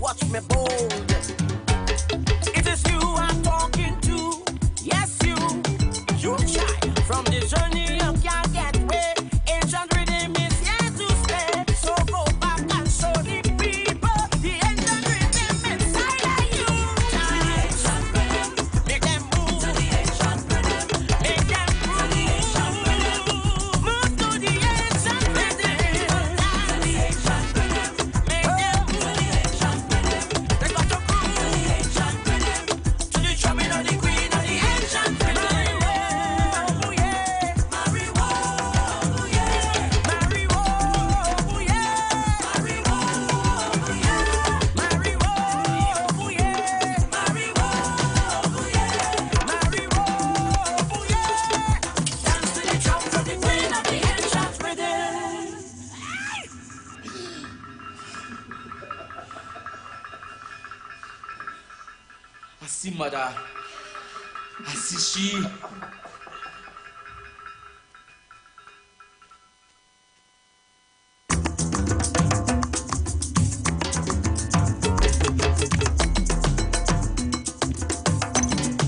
watch me bold. It is you I'm talking to. Yes, you child. From the journey you can't get away. Ancient rhythm is here to stay. So go back and show the people the ancient rhythm inside of you. To the ancient rhythm, make them move. To the ancient rhythm, make them move. To the ancient rhythm, move to the ancient rhythm. To the ancient rhythm, make them move. To the ancient rhythm, they got to groove. To the ancient rhythm, to the drumming of the queen of the ancient rhythm. I see mother. I see she.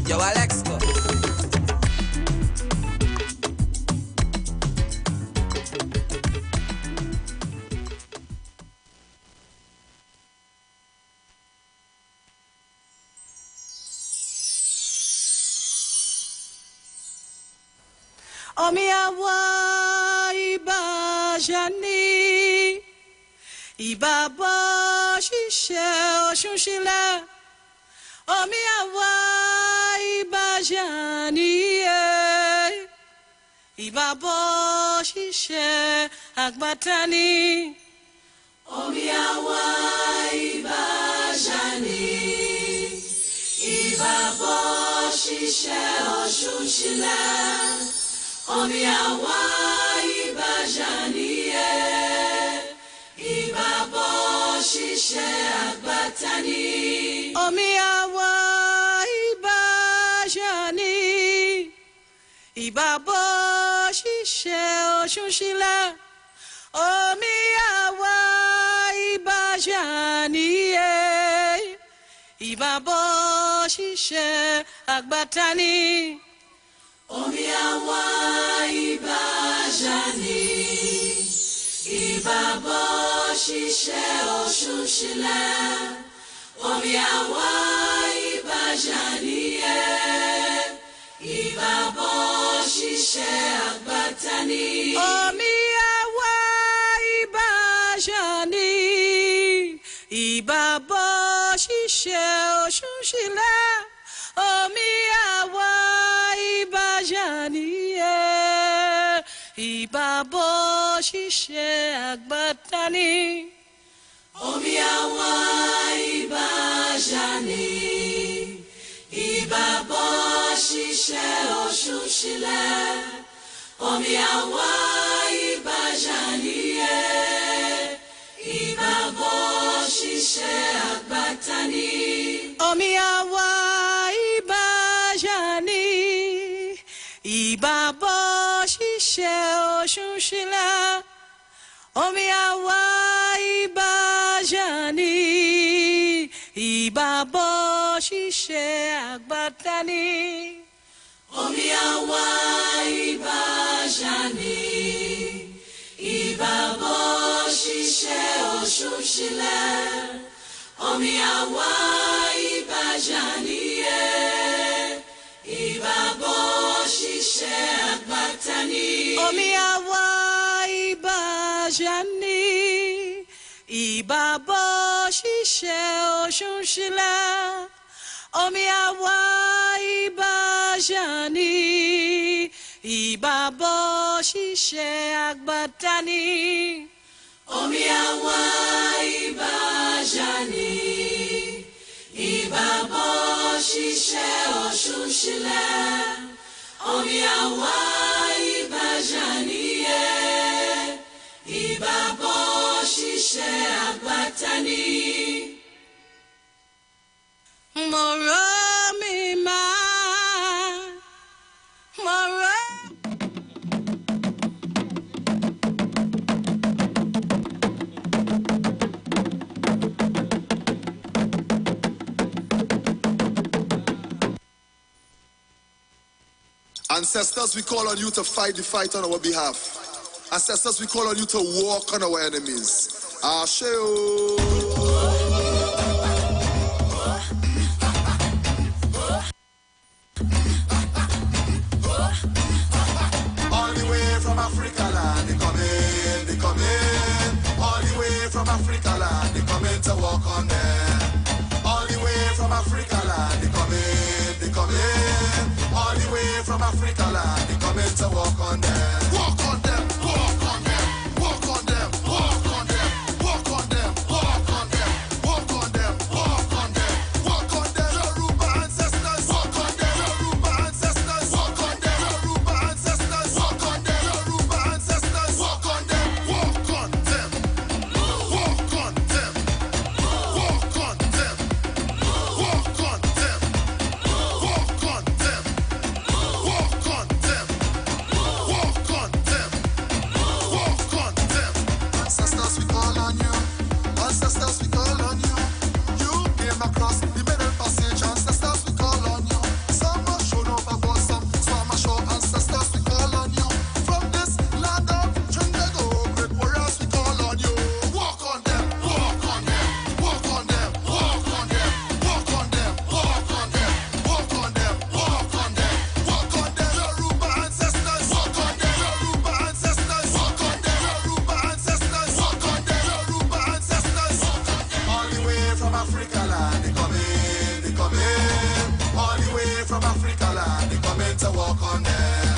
Yo, Alex, go. Omiawa iba jani iba bo shishe oshushila. Omiawa iba jani iba bo shishe akbatani. Omiawa iba jani iba bo shishe oshushila. Omiawa iba janiye, iba bo shishe agbatani. Omiawa iba jani, iba bo shishe oshushila. Omiawa iba janiye, iba bo shishe agbatani. Omiawa iba jani, iba bo shishe oshushila. Omiawa iba jani, iba bo shishe agbatani. Omiawa iba jani, iba bo shishe oshushila. Omiawa iba jani, iba bo shishe agbatani. Omiawa iba jani, iba bo shishe oshushila. Omiawa iba jani, iba bo shishe agbatani. Omiawa iba jani, iba bo shishe oshushila. Omiawa iba jani, iba bo shishe agbatani. Omiawa iba jani, iba bo shishe oshushila. Omiawa iba jani, iba bo shishe agbatani. Omiawa iba jani, iba bo shishe oshushila. Omiawa iba jani, iba bo shishe agbatani. Omiawa iba jani, iba bo shishe oshushila. Omiawa iba jani, iba bo shishe agbatani. Moro mi ma, moro. Ancestors, we call on you to fight the fight on our behalf. Ancestors, we call on you to walk on our enemies. Asheo. All the way from Africa land, they come in, they come in. All the way from Africa land, they come in to walk on them. All the way from Africa land, they come in, they come in. All the way from Africa land, they come in to walk on them. Walk on them, walk on them, walk on them, walk on them, walk on them, walk on them, walk on them, walk on them, walk on them. Yoruba ancestors, walk on them. Yoruba ancestors, walk on them. Yoruba ancestors, walk on them. Yoruba ancestors, walk on them, walk on them, walk on them, walk on them, walk on them, walk on them, walk on them, walk on them, walk on them. Ancestors, we call on you. Ancestors, we call on you. You came across the middle passage. Ancestors, we call on you. Some are shown up above some are show. Ancestors, we call on you. From this land of Trinidad, great warriors, we call on you. Walk on them, walk on them, walk on them, walk on them, walk on them, walk on them, walk on them, walk on them, walk on them. Yoruba ancestors, walk on them. Yoruba ancestors, walk on them. Yoruba ancestors, walk on them. Yoruba ancestors, walk on them. All the way from Africa land, they come in, they come in. All the way from Africa land, they come in to walk on them.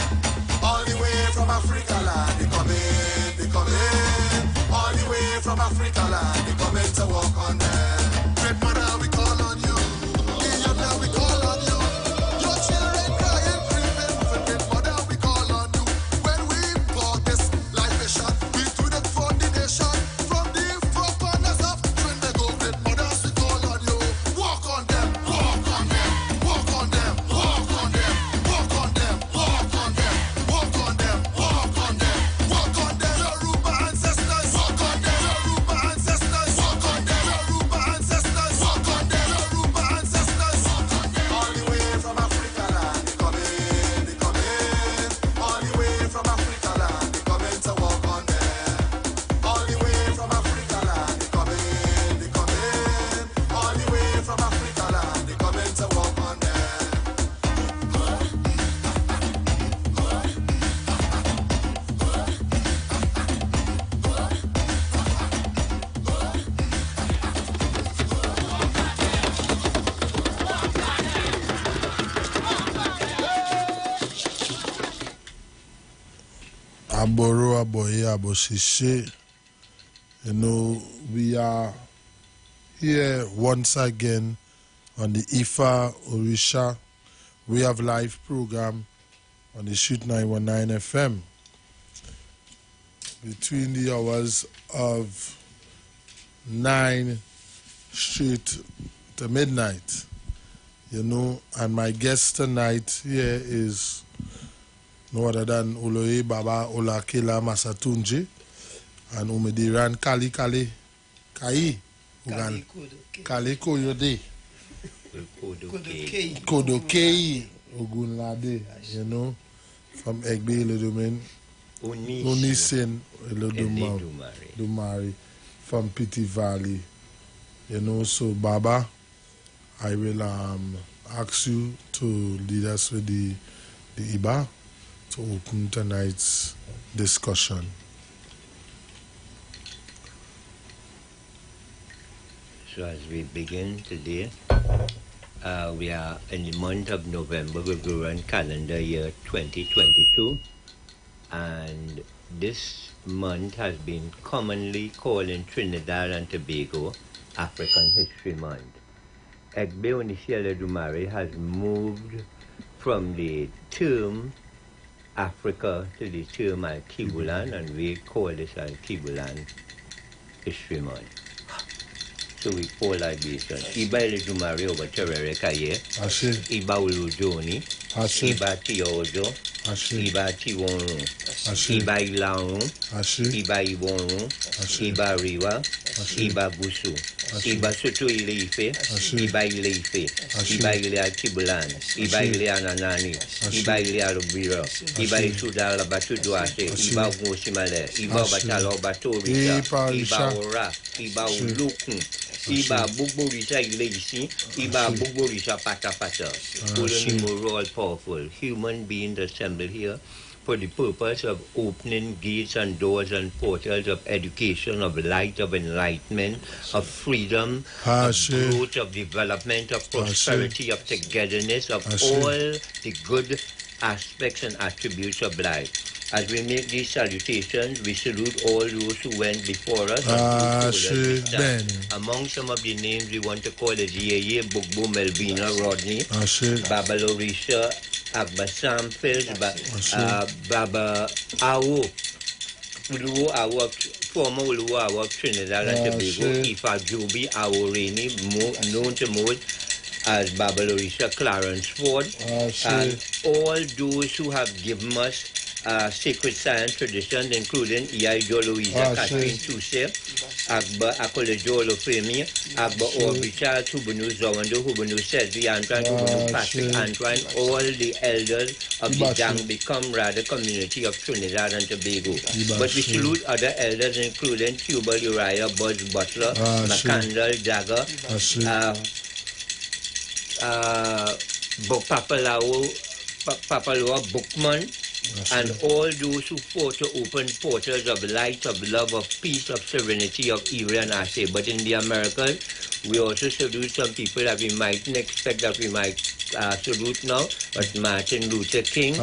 All the way from Africa land, they come in, they come in. All the way from Africa land, they come in to walk on them. Great mother, we call on you. Guyana, we call on you. Your children crying, creeping, moving. Great mother, we call on you. When we bought this life vision, we threw it for the nation. From the four corners of Trinidad, great mothers, we call on you. Walk on them, walk on them, walk on them, walk on them, walk on them, walk on them, walk on them, walk on them, walk on them. Yoruba ancestors, walk on them. Yoruba ancestors, walk on them. Yoruba ancestors, walk on them. Yoruba ancestors, walk on them. All the way from Africa land, they come in, they come in. All the way from Africa land, they come in to walk on them. All the way from Africa land, they come in, they come in. All the way from Africa land, they come in to walk on them. Aboro Aboye Aboshishe. You know, we are here once again on the Ifa Orisha We Have Live program on the Shoot 919 FM between the hours of 9 straight to midnight. You know, and my guest tonight here is no other than Oloye Baba Olakela Masatunji and Umediran Kali Kai Ugan Kali Koyode Kodokei Ogunlade, you know, from Egbe Elodomen Onisen Elodumari from Pity Valley, you know. So Baba, I will ask you to lead us with the Iba to open tonight's discussion. So as we begin today, we are in the month of November, Gregorian calendar year 2022, and this month has been commonly called in Trinidad and Tobago African History Month. Egbe Onisiele Dumare has moved from the term Africa to the term Al-Kibulan, and we call this Al-Kibulan History Month. So we call libation. Iba ele Dumare over Terere Kaye. Iba Ulujoni. Iba Tiojo. Iba Tiwonron, Iba Ilaron, Iba Iwonron, Iba Riwa, Iba Busu, Iba Soto Ileife, Iba Ileife, Iba Ilea Tibulan, Iba Ilea Nanani, Iba Ilea Lubira, Iba Isudala Batu Duase, Iba Mosimale, Iba Batalo Batorita, Iba Ora, Iba Ulukun, Iba Bugborisha Ileisi, Iba Bugborisha Patapata. All powerful human beings assembled here for the purpose of opening gates and doors and portals of education, of light, of enlightenment, of freedom, of growth, of development, of prosperity, of togetherness, of all the good aspects and attributes of life. As we make these salutations, we salute all those who went before us. Among some of the names we want to call is Yeye, Bugbo, Melvina, Rodney, Baba Lorisha, Abba Samples, Baba Awo, Uluo Awo, former Uluo Awo of Trinidad and Tobago, Ifa Jubi, Awo Rainey, known to most as Baba Lorisha, Clarence Ford, and all those who have given us sacred science traditions, including Iaido Louisa, Catherine Tousse, Agba Akolejo Femi, Agba Orbicha, Tubunu Zawando, Hubunu Sedvi, Antoine, Hubunu Patrick, Antoine, all the elders of the Dangbi Comrade community of Trinidad and Tobago. But we salute other elders, including Tubal Uriah, Buzz Butler, Macandal Dagger, Papaloa Bookman, and all those who fought to open portals of light, of love, of peace, of serenity, of Iwer and Ase. But in the Americas, we also salute some people that we mightn't expect that we might salute now, but Martin Luther King,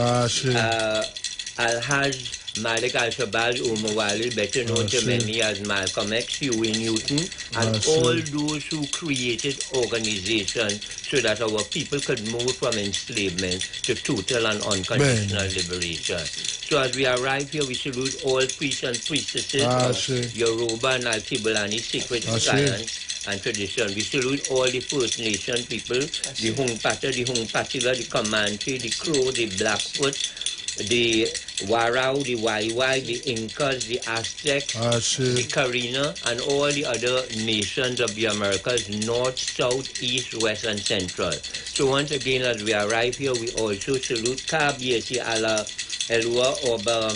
Alhaj Malik Al-Shabazz Umawali, better known to many as Malcolm X, Huey Newton, and all those who created organizations so that our people could move from enslavement to total and unconditional liberation. So as we arrive here, we salute all priests and priestesses of Yoruba and Altibulani sacred science and tradition. We salute all the First Nation people, the Hungpata, the Hungpatila, the Comanche, the Crow, the Blackfoot, the Warao, the Waiwai, the Incas, the Aztecs, the Carina, and all the other nations of the Americas, North, South, East, West, and Central. So once again, as we arrive here, we also salute Kabiesi ala Elua Oba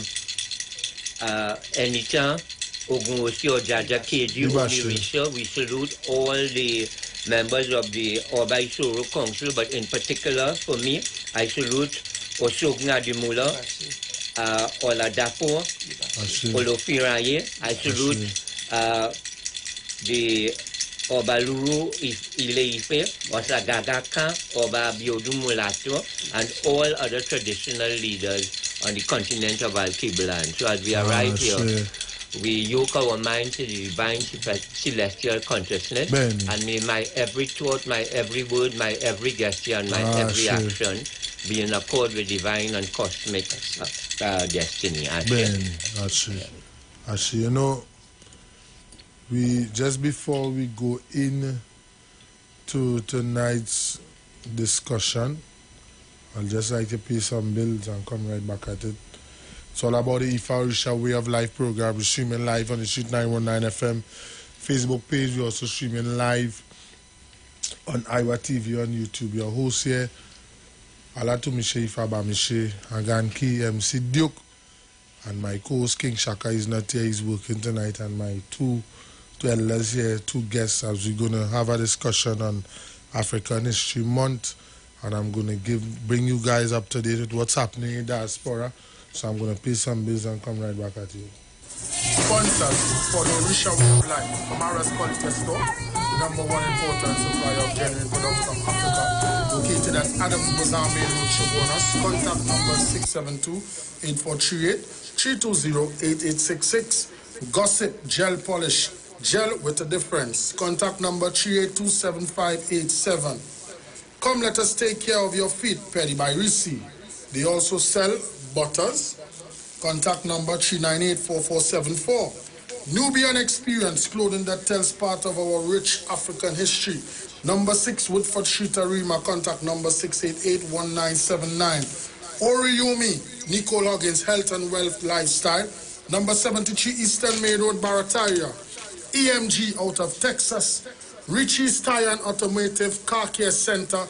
Enita, Ogunwosi Ojaja Keji, Onirisha. We salute all the members of the Oba Isoro Council, but in particular, for me, I salute Osogna Dimula, Oladapo, Olofiraye. I salute the Obaluru Ileife, Osagagaka, Oba Biodumulato, and all other traditional leaders on the continent of Alkebulan. So as we arrive here, we yoke our minds to the divine celestial consciousness, and may my every thought, my every word, my every gesture, and my every action be in accord with divine and cosmic destiny. You know, we just before we go in to tonight's discussion, I'll just like to pay some bills and come right back at it. It's all about the Ifa Orisha Way of Life program. We're streaming live on the Street 919 FM Facebook page. We're also streaming live on Iwer TV on YouTube. Your host here, Alatu Mishe Ifaba Mishe, Aganki MC Duke, and my co-host King Shaka is not here. He's working tonight, and my two elders here, two guests, as we're going to have a discussion on African History Month, and I'm going to bring you guys up to date with what's happening in diaspora. So I'm going to pay some bills and come right back at you. Sponsors for the Orisha Way of Life, Amara's Quality Store, #1 important supplier of genuine products from Africa, located at Adams Bazaar Main Road, Shogunas. Contact number 672-8438, 320-8866. Gossip Gel Polish, gel with a difference. Contact number 382-7587. Come, let us take care of your feet, Petty by Risi. They also sell butters. Contact number 398-4474. Nubian Experience, clothing that tells part of our rich African history. Number 6 Woodford Street, Arima. Contact number 688-1979. Oriumi, Nico Loggins, Health and Wealth Lifestyle. Number 73 Eastern Main Road, Barataria. EMG out of Texas. Richie's Tire and Automotive Car Care Center.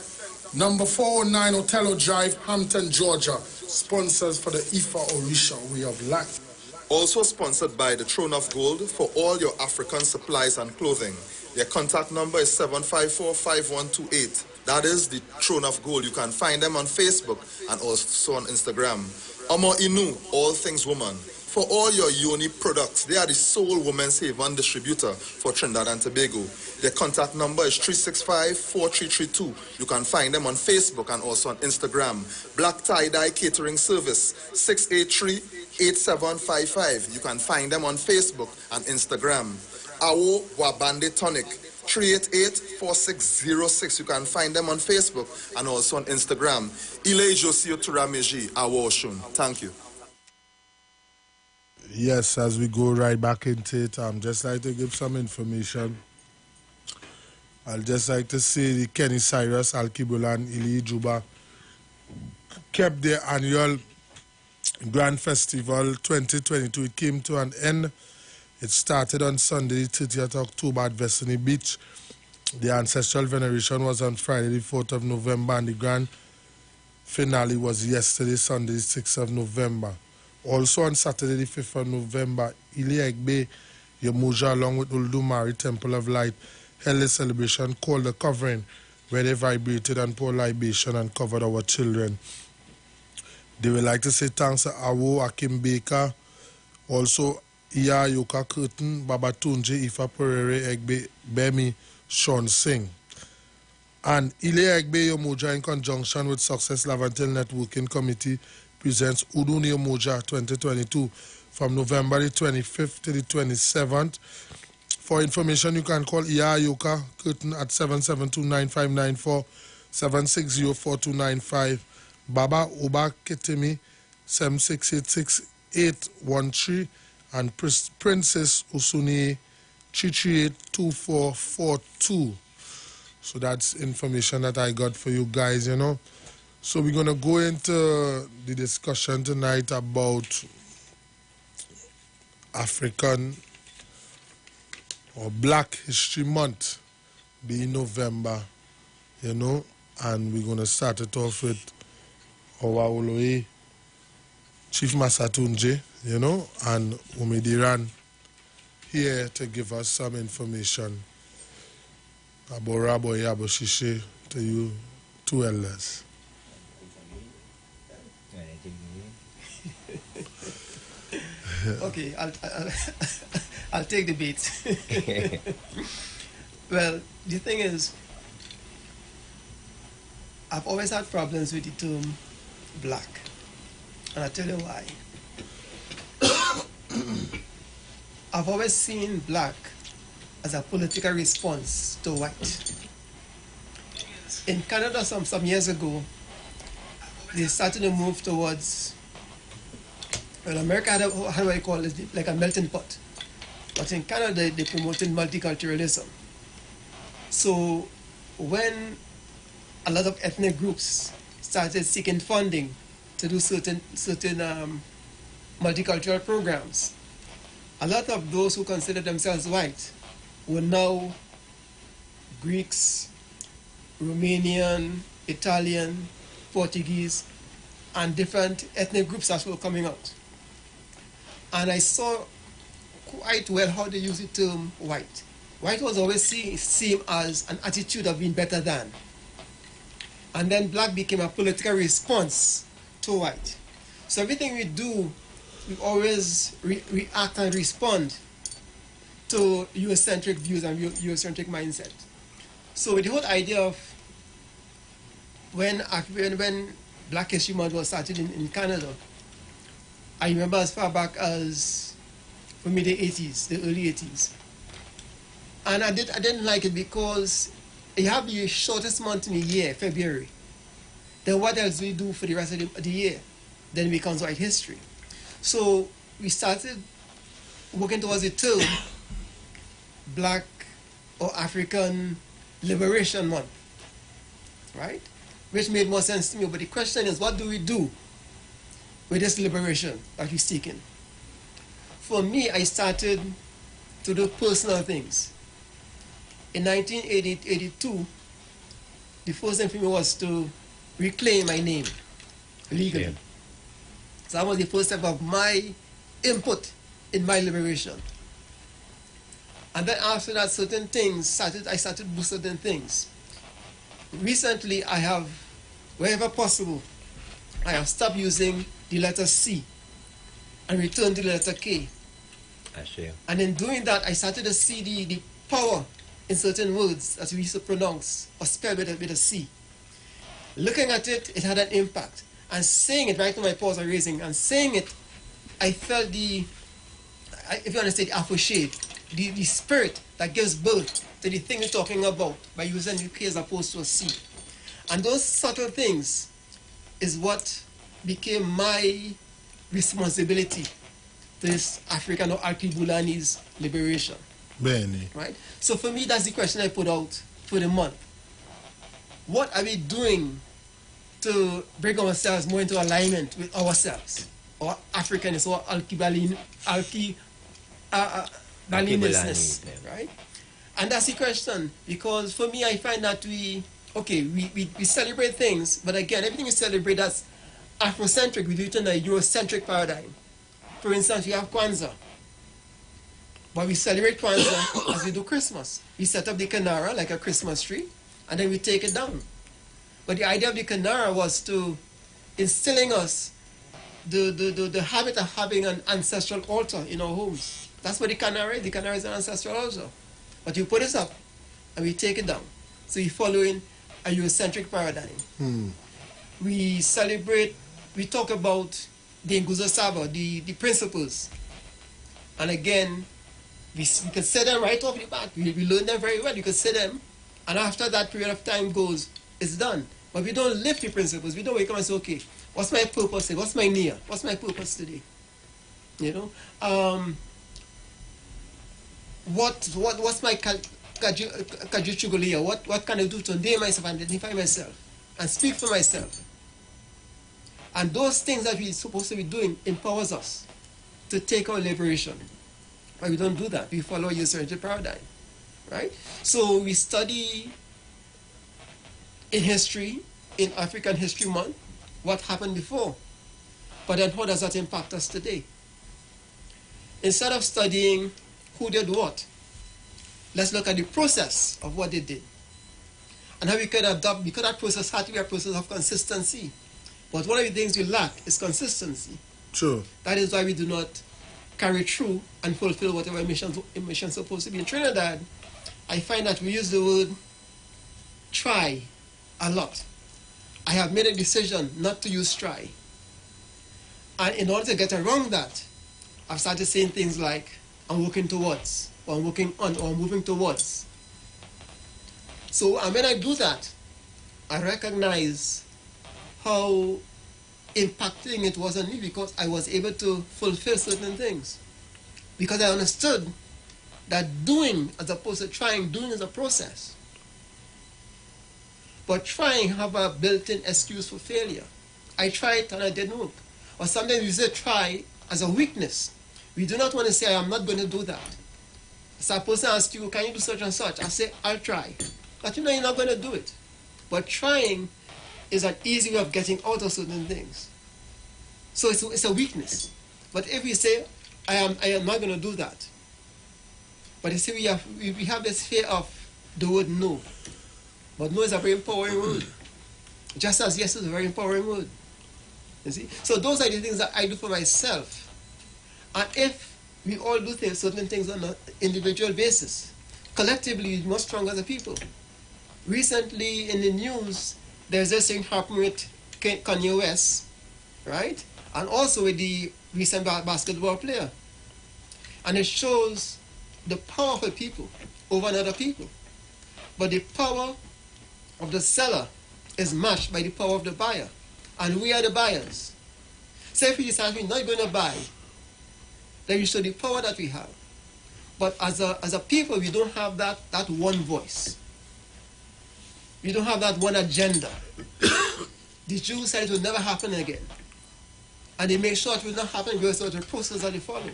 Number 409 Otello Drive, Hampton, Georgia. Sponsors for the Ifa Orisha Way of Life. Also sponsored by the Throne of Gold for all your African supplies and clothing. Their contact number is 754-5128. That is the Throne of Gold. You can find them on Facebook and also on Instagram. Omo Inu, All Things Woman. For all your Yoni products, they are the sole women's haven distributor for Trinidad and Tobago. Their contact number is 365-4332. You can find them on Facebook and also on Instagram. Black Tie-Dye Catering Service, 683-8755. You can find them on Facebook and Instagram. Awo Wabande Tonic, 388-4606. You can find them on Facebook and also on Instagram. Ile Josio Turameji, Awo Oshun. Thank you. Yes, as we go right back into it, I'm just like to give some information. I'll just like to say the Kenny Cyrus, Al-Kibula and Ili Juba kept their annual Grand Festival 2022. It came to an end. It started on Sunday, 30th October at Vestini Beach. The ancestral veneration was on Friday, the 4th of November, and the grand finale was yesterday, Sunday, 6th of November. Also on Saturday, the 5th of November, Ili Egbe, Yamuja, along with Uldumari Temple of Light, held a celebration called the Covering, where they vibrated and poured libation and covered our children. They would like to say thanks to Awo, Akim Baker, also Iya Yoka Curtin, Baba Tunji, Ifa Perere, Egbe, Bemi, Sean Singh. And Ili Egbe Yamuja, in conjunction with Success Lavantil Networking Committee, presents Uduni Yamuja 2022 from November the 25th to the 27th. For information, you can call Iya Yoka Curtin at 772-9594, 760-4295, Baba Oba Ketemi 7686-813, and Princess Usuni 338-2442. So that's information that I got for you guys, you know. So we're going to go into the discussion tonight about African or Black History Month being November, you know, and we're going to start it off with our Oloe Chief Masatunje, you know, and Umidiran here to give us some information about Rabo Yabo Shishe to you two elders. Okay, I'll take the bait. Well, the thing is, I've always had problems with the term black, and I'll tell you why. I've always seen black as a political response to white. In Canada, some years ago, they started to move towards, well, America had how do I call it, like a melting pot. But in Canada, they promoted multiculturalism. So when a lot of ethnic groups started seeking funding to do certain multicultural programs, a lot of those who consider themselves white were now Greeks, Romanian, Italian, Portuguese, and different ethnic groups as well coming out. And I saw quite well how they use the term white. White was always seen as an attitude of being better than. And then black became a political response to white. So everything we do, we always react and respond to Eurocentric views and Eurocentric mindset. So with the whole idea of when Black History Month was started in Canada, I remember as far back as, for me, the 80s, the early 80s. And I didn't like it because you have the shortest month in the year, February. Then what else do we do for the rest of the year? Then it becomes white history. So we started working towards the term Black or African Liberation Month, right? Which made more sense to me. But the question is, what do we do with this liberation that we're seeking. For me, I started to do personal things. In 1982, the first thing for me was to reclaim my name legally. Yeah. So that was the first step of my input in my liberation. And then after that, certain things I started to do certain things. Recently, I have, wherever possible, I have stopped using the letter C and returned to the letter K. I see. And in doing that, I started to see the power in certain words that we used to pronounce or spell with a C. Looking at it, it had an impact. And saying it, right now my paws are raising, and saying it, I felt if you understand, the aftershade, the spirit that gives birth to the thing you're talking about by using the K as opposed to a C. And those subtle things is what became my responsibility to this African or Alkebulanese liberation. Benny. Right? So for me, that's the question I put out for the month. What are we doing to bring ourselves more into alignment with ourselves, or Africanness, or Alkebulanese, right? And that's the question, because for me, I find that we celebrate things, but again, everything we celebrate that's Afrocentric, we do it in a Eurocentric paradigm. For instance, we have Kwanzaa, but we celebrate Kwanzaa as we do Christmas. We set up the Kanara like a Christmas tree, and then we take it down. But the idea of the Kanara was to instilling us the habit of having an ancestral altar in our homes. That's what the Kanara is. The Kanara is an ancestral altar. But you put it up, and we take it down. So you're following a Eurocentric paradigm. We celebrate, we talk about the Nguzo Saba, the principles. And again, we can say them right off the bat. We learn them very well. You can say them, and after that period of time goes, it's done. But we don't live the principles. We don't wake up and say, okay, what's my purpose today? What's my niyyah? What's my purpose today? You know? What's my kajuchugulia? What can I do to name myself, identify myself, and speak for myself? And those things that we're supposed to be doing empowers us to take our liberation. But we don't do that. We follow a Eurocentric paradigm, right? So we study in history, in African History Month, what happened before. But then how does that impact us today? Instead of studying who did what, let's look at the process of what they did. And how we could adopt, because that process had to be a process of consistency. But one of the things we lack is consistency. True. That is why we do not carry through and fulfill whatever mission is supposed to be. In Trinidad, I find that we use the word try a lot. I have made a decision not to use try. And in order to get around that, I've started saying things like, I'm working towards, or I'm working on, or I'm moving towards. So, and when I do that, I recognize how impacting it was on me, because I was able to fulfill certain things. Because I understood that doing as opposed to trying, doing is a process. But trying have a built-in excuse for failure. I tried and I didn't work. Or sometimes we say try as a weakness. We do not want to say, I'm not going to do that. So a person asks you, can you do such and such? I say, I'll try. But you know you're not going to do it. But trying is an easy way of getting out of certain things. So it's a weakness. But if we say, I am not going to do that. But you see, we have this fear of the word no. But no is a very empowering word. Just as yes is a very empowering word. You see? So those are the things that I do for myself. And if we all do certain things on an individual basis, collectively we're much stronger as a people. Recently in the news, there's this thing happening with Kanye West, right? And also with the recent basketball player. And it shows the power of a people over another people. But the power of the seller is matched by the power of the buyer. And we are the buyers. So if we decide we're not going to buy, then we show the power that we have. But as a people, we don't have that one voice. We don't have that one agenda. The Jews said it will never happen again. And they make sure it will not happen because of the process that they follow.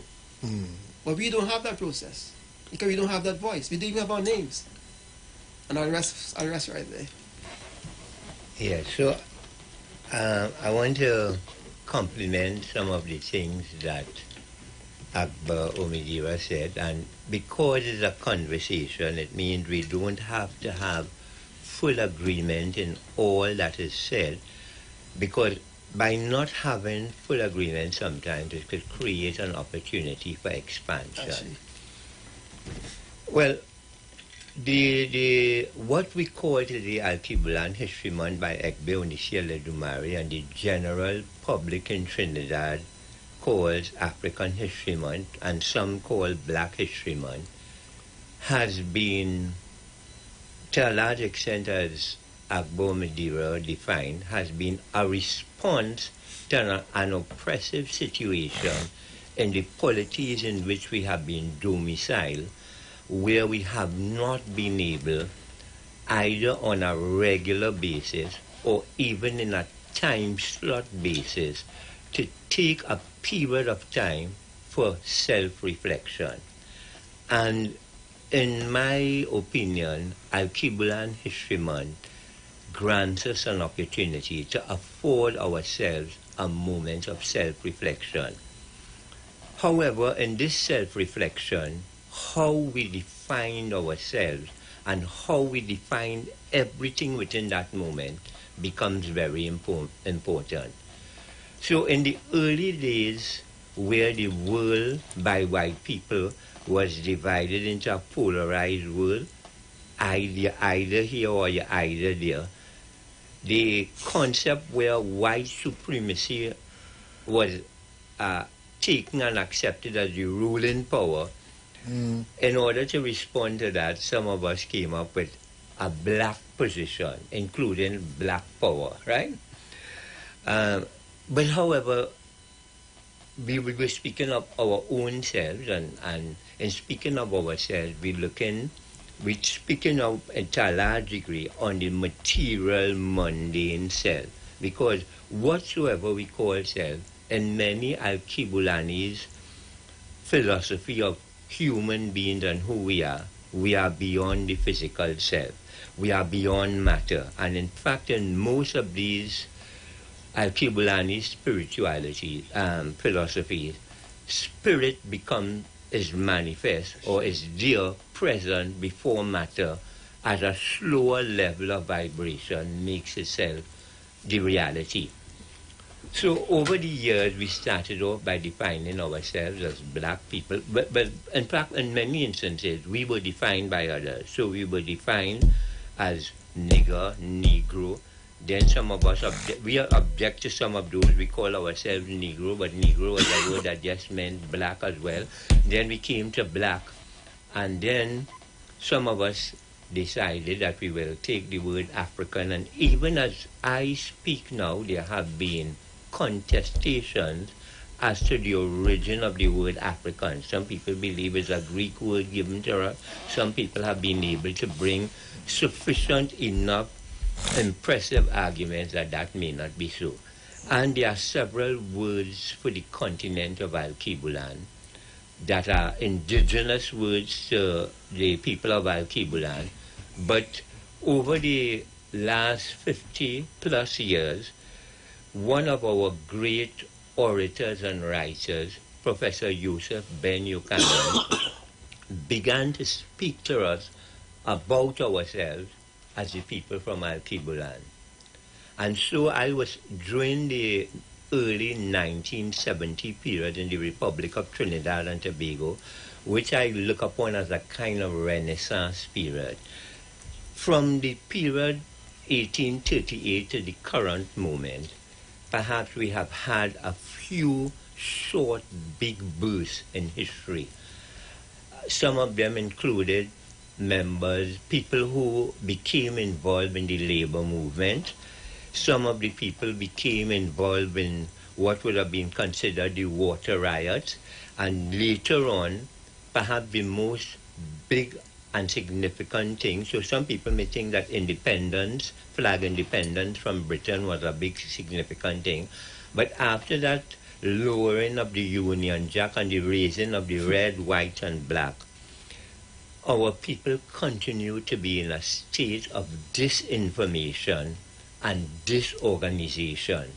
But we don't have that process because we don't have that voice. We don't even have our names. And I'll rest right there. Yeah, so I want to compliment some of the things that Akbar Omidira said, and because it's a conversation, it means we don't have to have full agreement in all that is said, because by not having full agreement sometimes it could create an opportunity for expansion. Actually. Well, the what we call the Alkebulan History Month by Ekbe Onisiele Dumari and the general public in Trinidad calls African History Month and some call Black History Month has been, to a large extent as Agbo Medira defined, has been a response to an oppressive situation in the polities in which we have been domiciled, where we have not been able, either on a regular basis or even in a time slot basis, to take a period of time for self-reflection. And in my opinion, Alkebulan History Month grants us an opportunity to afford ourselves a moment of self-reflection. However, in this self-reflection, how we define ourselves and how we define everything within that moment becomes very important. So in the early days, where the world by white people was divided into a polarized world, either here or you're either there, the concept where white supremacy was taken and accepted as the ruling power. In order to respond to that, some of us came up with a black position, including black power, right? But however, we were speaking of our own selves, and in speaking of ourselves, we're speaking of, to a large degree, on the material, mundane self. Because whatsoever we call self, in many Alkebulanis' philosophy of human beings and who we are beyond the physical self. We are beyond matter. And in fact, in most of these Alkebulani spirituality philosophies, spirit is manifest or is there, present before matter at a slower level of vibration, makes itself the reality. So over the years, we started off by defining ourselves as black people, but in fact, in many instances, we were defined by others. So we were defined as nigger, negro. Then some of us, we object to some of those. We call ourselves negro, but negro was a word that just meant black as well. Then we came to black, and then some of us decided that we will take the word African. And even as I speak now, there have been contestations as to the origin of the word African. Some people believe it's a Greek word given to us. Some people have been able to bring sufficient enough impressive arguments that may not be so. And there are several words for the continent of Alkebulan that are indigenous words to the people of Alkebulan. But over the last 50 plus years, one of our great orators and writers, Professor Yusuf Ben Yukanan, began to speak to us about ourselves as the people from Alkebulan. And so I was, during the early 1970 period in the Republic of Trinidad and Tobago, which I look upon as a kind of Renaissance period. From the period 1838 to the current moment, perhaps we have had a few short, big bursts in history. Some of them included members, people who became involved in the labor movement. Some of the people became involved in what would have been considered the water riots. And later on, perhaps the most big and significant thing, so some people may think that independence, flag independence from Britain was a big significant thing. But after that lowering of the Union Jack and the raising of the red, white, and black, our people continue to be in a state of disinformation and disorganization.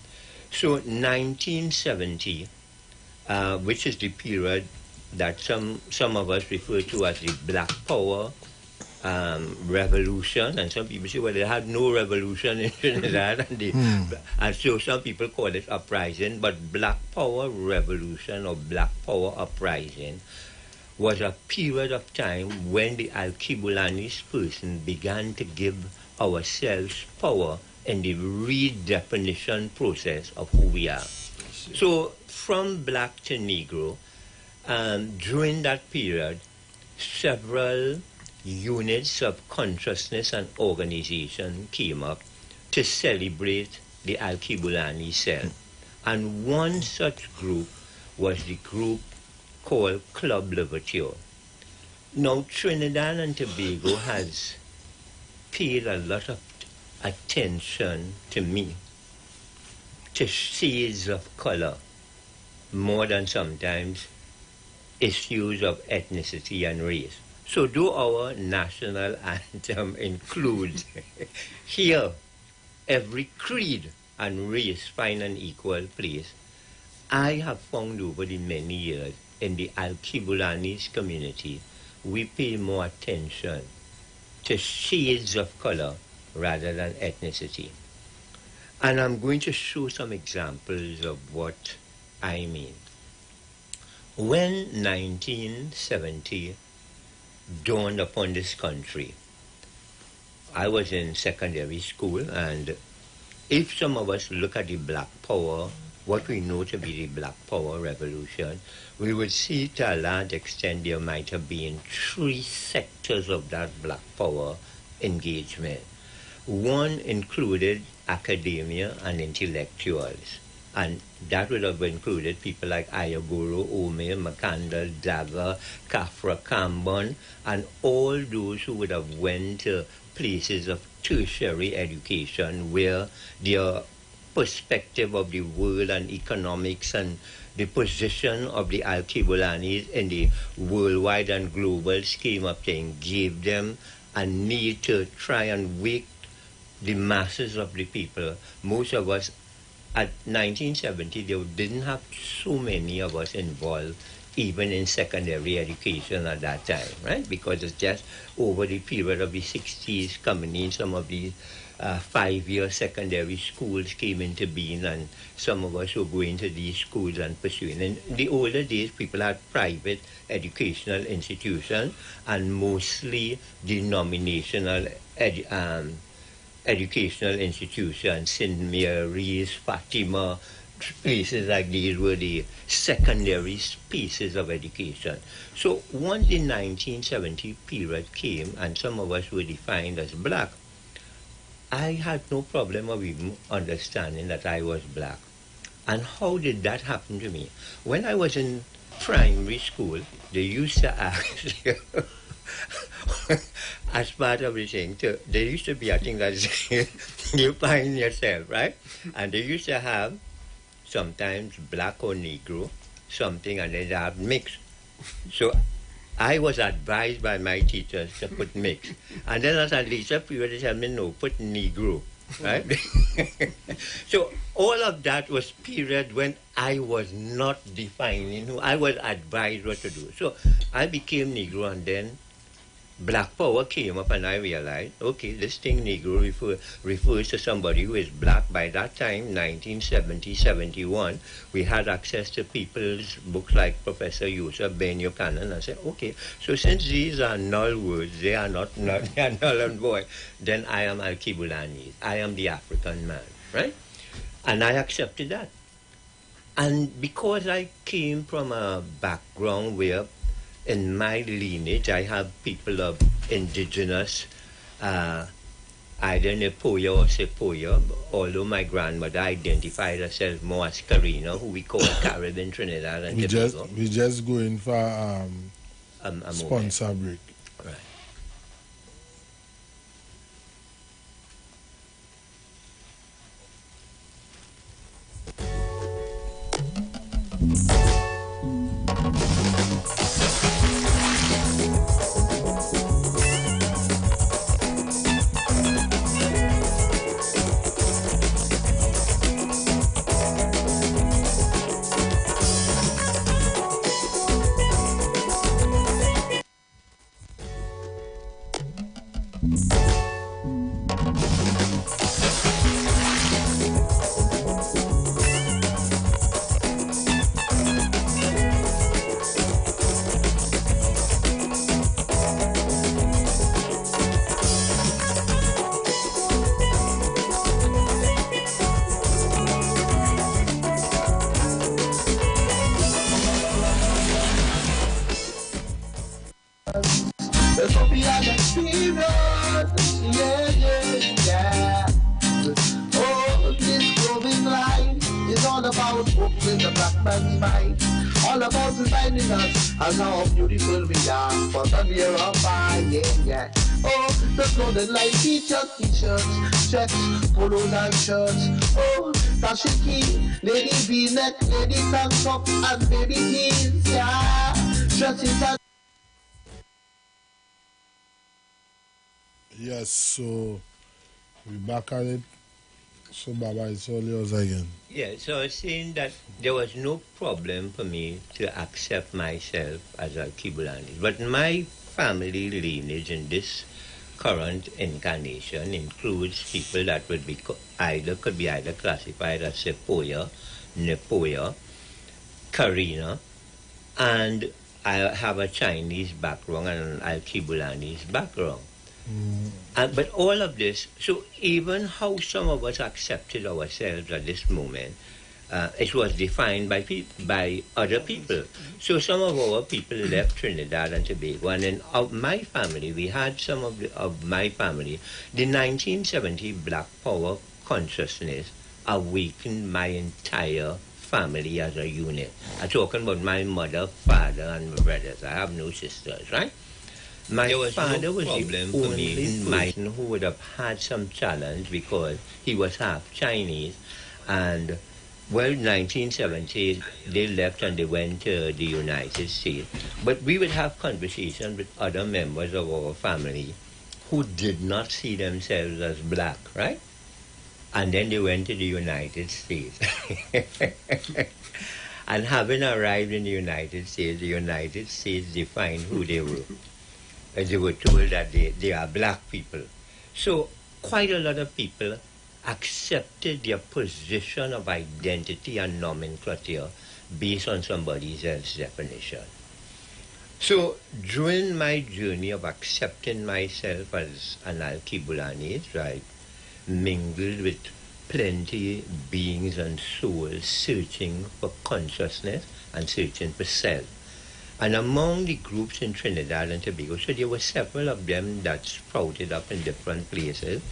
So 1970, which is the period that some of us refer to as the Black Power revolution, and some people say, well, they had no revolution in Trinidad, and so some people call it uprising, but Black Power revolution or Black Power uprising was a period of time when the Alkebulanese person began to give ourselves power in the redefinition process of who we are. So from black to Negro, during that period, several units of consciousness and organization came up to celebrate the Alkebulanese cell. And one such group was the group called Club Louverture. Now, Trinidad and Tobago has paid a lot of attention to me, to shades of color, more than sometimes issues of ethnicity and race. So though our national anthem includes here every creed and race find an equal place, I have found over the many years in the Alkebulanese community, we pay more attention to shades of color rather than ethnicity. And I'm going to show some examples of what I mean. When 1970 dawned upon this country, I was in secondary school, and if some of us look at the Black Power, what we know to be the Black Power revolution, we would see to a large extent there might have been three sectors of that Black Power engagement. One included academia and intellectuals, and that would have included people like Ayagoro, Ome, McCandle, Dagger, Kafra, Cambon, and all those who would have went to places of tertiary education where their perspective of the world and economics and the position of the Alkebulanese in the worldwide and global scheme of things gave them a need to try and wake the masses of the people. Most of us at 1970, they didn't have so many of us involved even in secondary education at that time, right? Because it's just over the period of the 60s coming in, some of the 5-year secondary schools came into being, and some of us were going to these schools and pursuing. In the older days, people had private educational institutions and mostly denominational educational institutions. St. Mary's, Fatima, places like these were the secondary spaces of education. So once the 1970 period came and some of us were defined as black, I had no problem of even understanding that I was black. And how did that happen to me? When I was in primary school, they used to ask as part of the thing, there used to be a thing that you find yourself, right? And they used to have sometimes black or Negro, something, and then they have mixed. So I was advised by my teachers to put mixed. And then as a later period, they said me, no, put Negro, right? So all of that was period when I was not defining who, I was advised what to do. So I became Negro, and then Black Power came up, and I realized, okay, this thing Negro refers to somebody who is black. By that time, 1970, 71, we had access to people's books like Professor Yusuf Ben Buchanan. I said, okay, so since these are null words, they are not null, they are null and void, then I am Alkebulanese. I am the African man, right? And I accepted that. And because I came from a background where in my lineage, I have people of indigenous, either Nepoya or Sepoya, although my grandmother identified herself more as Carina, who we call Caribbean Trinidad and Tobago. We just going for a sponsor break. Right. This will be an experience, yeah. Oh, this growing life is all about opening the black man's mind. All about reminding us as how beautiful we are for the year of fine, yeah. Oh, the clothing like t-shirts, checks, polos and shirts. Oh, dashiki, lady v-neck, lady tank top, and baby jeans, yeah. Dresses and Yes, so we back at it. So Baba, it's all yours again. Yeah, so I was saying that there was no problem for me to accept myself as a Kibulani. But my family lineage in this current incarnation includes people that would be could be either classified as Sepoya, Nepoya, Karina, and I have a Chinese background and an Al-Kibulani's background. But all of this, so even how some of us accepted ourselves at this moment, it was defined by other people. So some of our people left Trinidad and Tobago, and in my family, we had some of my family, the 1970 Black Power consciousness awakened my entire family as a unit. I'm talking about my mother, father, and my brothers. I have no sisters, right? My father was the only person who would have had some challenge because he was half Chinese. And, well, 1970, they left and they went to the United States. But we would have conversations with other members of our family who did not see themselves as black, right? And then they went to the United States. And having arrived in the United States defined who they were. They were told that they are black people. So quite a lot of people accepted their position of identity and nomenclature based on somebody else's definition. So during my journey of accepting myself as an Al-Kibulani, I mingled with plenty beings and souls searching for consciousness and searching for self. And among the groups in Trinidad and Tobago, so there were several of them that sprouted up in different places.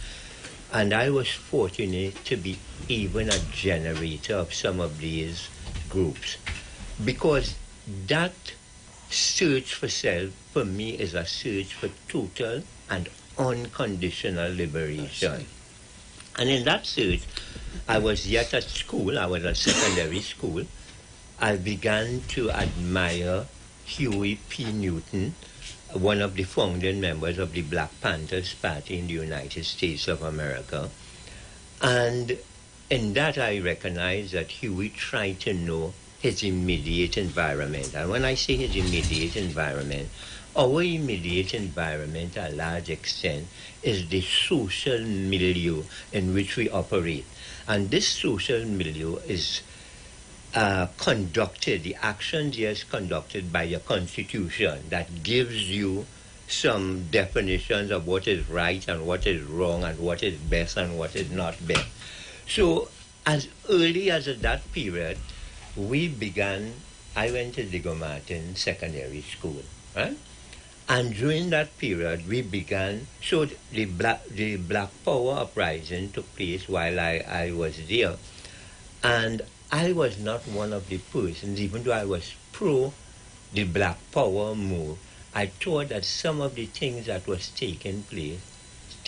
And I was fortunate to be even a generator of some of these groups. Because that search for self, for me, is a search for total and unconditional liberation. And in that search, I was yet at school, I was at secondary school. I began to admire Huey P. Newton, one of the founding members of the Black Panthers Party in the United States of America. And in that I recognize that Huey tried to know his immediate environment. And when I say his immediate environment, our immediate environment, to a large extent, is the social milieu in which we operate. And this social milieu is conducted, the action here is conducted by a constitution that gives you some definitions of what is right and what is wrong and what is best and what is not best. So as early as that period, I went to Diego Martin Secondary School, right? And during that period, we began, so the Black Power uprising took place while I was there. And I was not one of the persons, even though I was pro the Black Power move, I thought that some of the things that was taking place,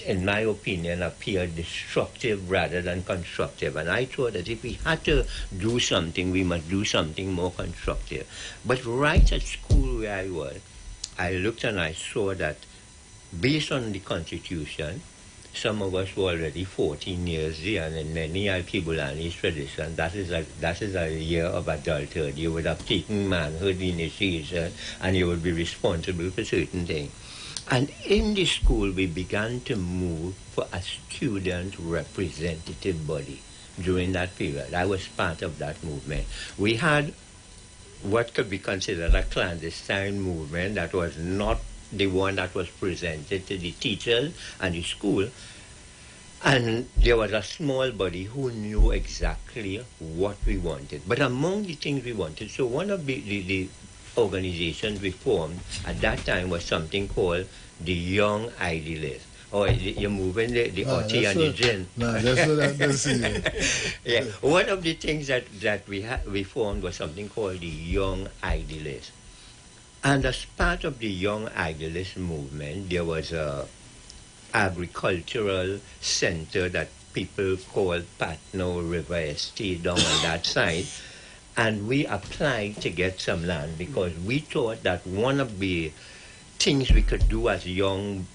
in my opinion, appeared destructive rather than constructive. And I thought that if we had to do something, we must do something more constructive. But right at school where I was, I looked and I saw that based on the Constitution, some of us were already 14 years there, and in many Al-Kibulani's tradition, that is a year of adulthood. You would have taken manhood initiation, and you would be responsible for certain things. And in the school, we began to move for a student representative body during that period. I was part of that movement. We had what could be considered a clandestine movement that was not the one that was presented to the teachers and the school. And there was a small body who knew exactly what we wanted. But among the things we wanted, so one of the organizations we formed at that time was something called the Young Idealists. Oh, you're moving the Oti and the gin. No, that's what I see. Yeah, one of the things that we formed was something called the Young Idealists. And as part of the Young Idealist movement, there was a agricultural center that people called Patno River Estate down on that side. And we applied to get some land because we thought that one of the things we could do as young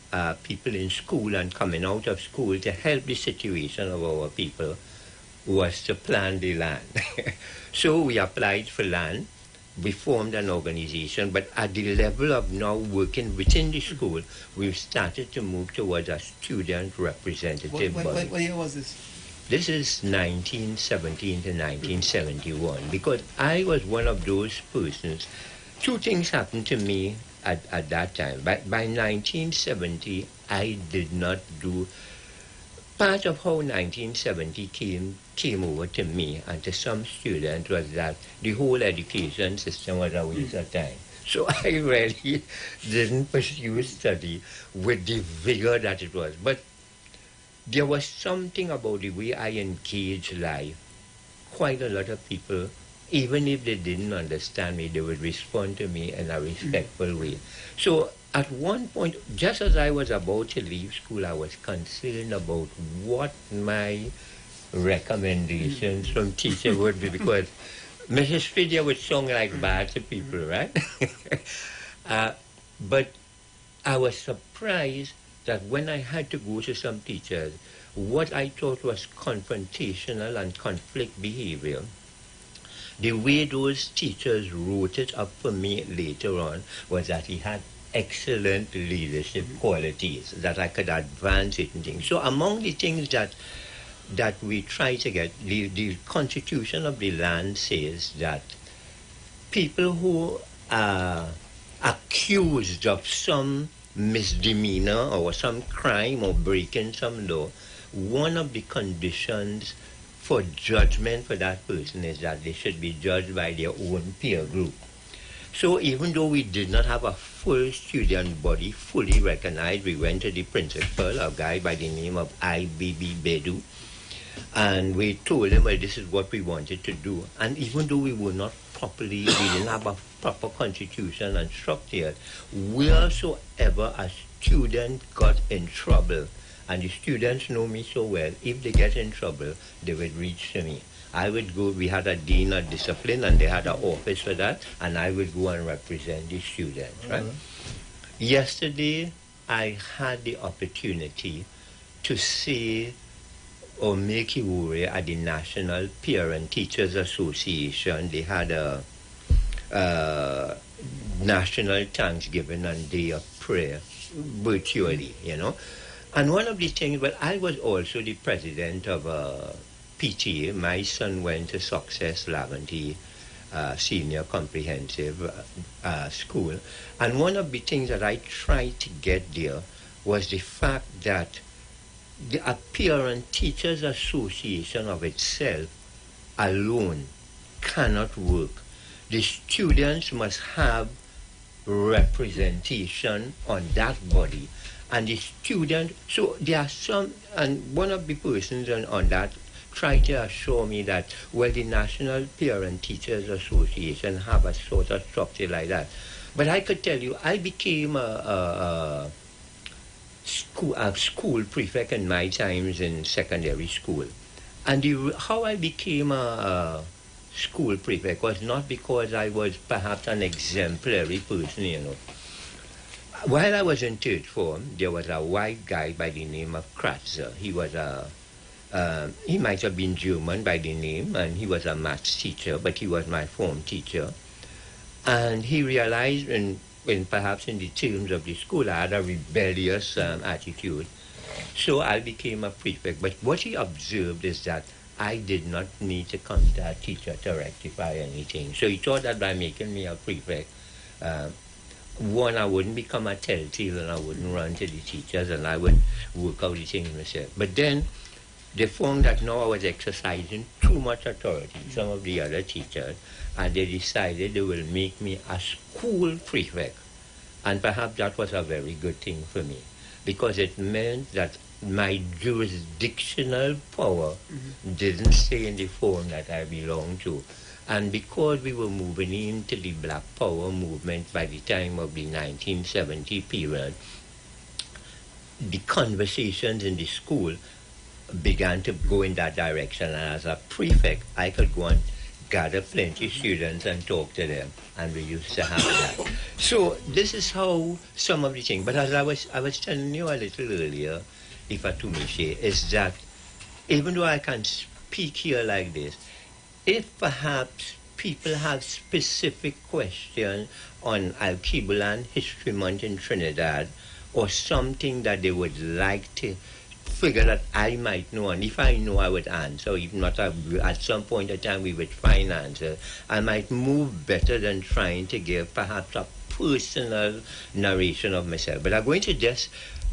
people in school and coming out of school to help the situation of our people was to plan the land. So we applied for land. We formed an organization, but at the level of now working within the school, we've started to move towards a student representative body. What year was this? This is 1917 to 1971, because I was one of those persons. Two things happened to me at that time. By 1970, I did not do... Part of how 1970 came over to me and to some students was that the whole education system was a waste of time. So I really didn't pursue study with the vigor that it was. But there was something about the way I engaged life. Quite a lot of people, even if they didn't understand me, they would respond to me in a respectful way. So at one point, just as I was about to leave school, I was concerned about what my recommendations from teacher would be, because Mrs. Fidia would sound like bad to people, right? But I was surprised that when I had to go to some teachers, what I thought was confrontational and conflict behavior, the way those teachers wrote it up for me later on was that he had excellent leadership qualities, that I could advance certain things. So among the things that we try to get, the constitution of the land says that people who are accused of some misdemeanor or some crime or breaking some law, one of the conditions for judgment for that person is that they should be judged by their own peer group. So even though we did not have a full student body fully recognized, we went to the principal, a guy by the name of I.B.B. Bedu, and we told him, well, this is what we wanted to do. And even though we were not properly, we didn't have a proper constitution and structure, wheresoever a student got in trouble, and the students know me so well, if they get in trouble, they would reach to me. I would go, we had a dean of discipline, and they had an office for that, and I would go and represent the students, right? Yesterday, I had the opportunity to see or make Iwer at the National Parent Teachers Association. They had a National Thanksgiving and Day of Prayer virtually, you know. And one of the things, well, I was also the president of PTA. My son went to Success Laventry Senior Comprehensive School. And one of the things that I tried to get there was the fact that the Parent Teachers Association of itself alone cannot work. The students must have representation on that body. And the student, so there are some, and one of the persons on that tried to assure me that, well, the National Parent Teachers Association have a sort of structure like that. But I could tell you, I became a school prefect in my times in secondary school. And how I became a school prefect was not because I was perhaps an exemplary person, you know. While I was in third form, there was a white guy by the name of Kratzer. He was he might have been German by the name, and he was a maths teacher, but he was my form teacher. And he realized, and perhaps in the terms of the school, I had a rebellious attitude. So I became a prefect. But what he observed is that I did not need to come to a teacher to rectify anything. So he thought that by making me a prefect, one, I wouldn't become a telltale and I wouldn't run to the teachers and I would work out the things myself. But then they found that now I was exercising too much authority, some of the other teachers, and they decided they will make me a school prefect. And perhaps that was a very good thing for me, because it meant that my jurisdictional power didn't stay in the form that I belonged to. And because we were moving into the Black Power movement by the time of the 1970 period, the conversations in the school began to go in that direction. And as a prefect, I could go and gather plenty of students and talk to them. And we used to have that. So this is how some of the things. But as I was telling you a little earlier, if I to me say, is that even though I can speak here like this, if perhaps people have specific questions on Al-Kibulan History Month in Trinidad, or something that they would like to figure that I might know, and if I know, I would answer. If not, at some point in time, we would find answer. I might move better than trying to give perhaps a personal narration of myself. But I'm going to just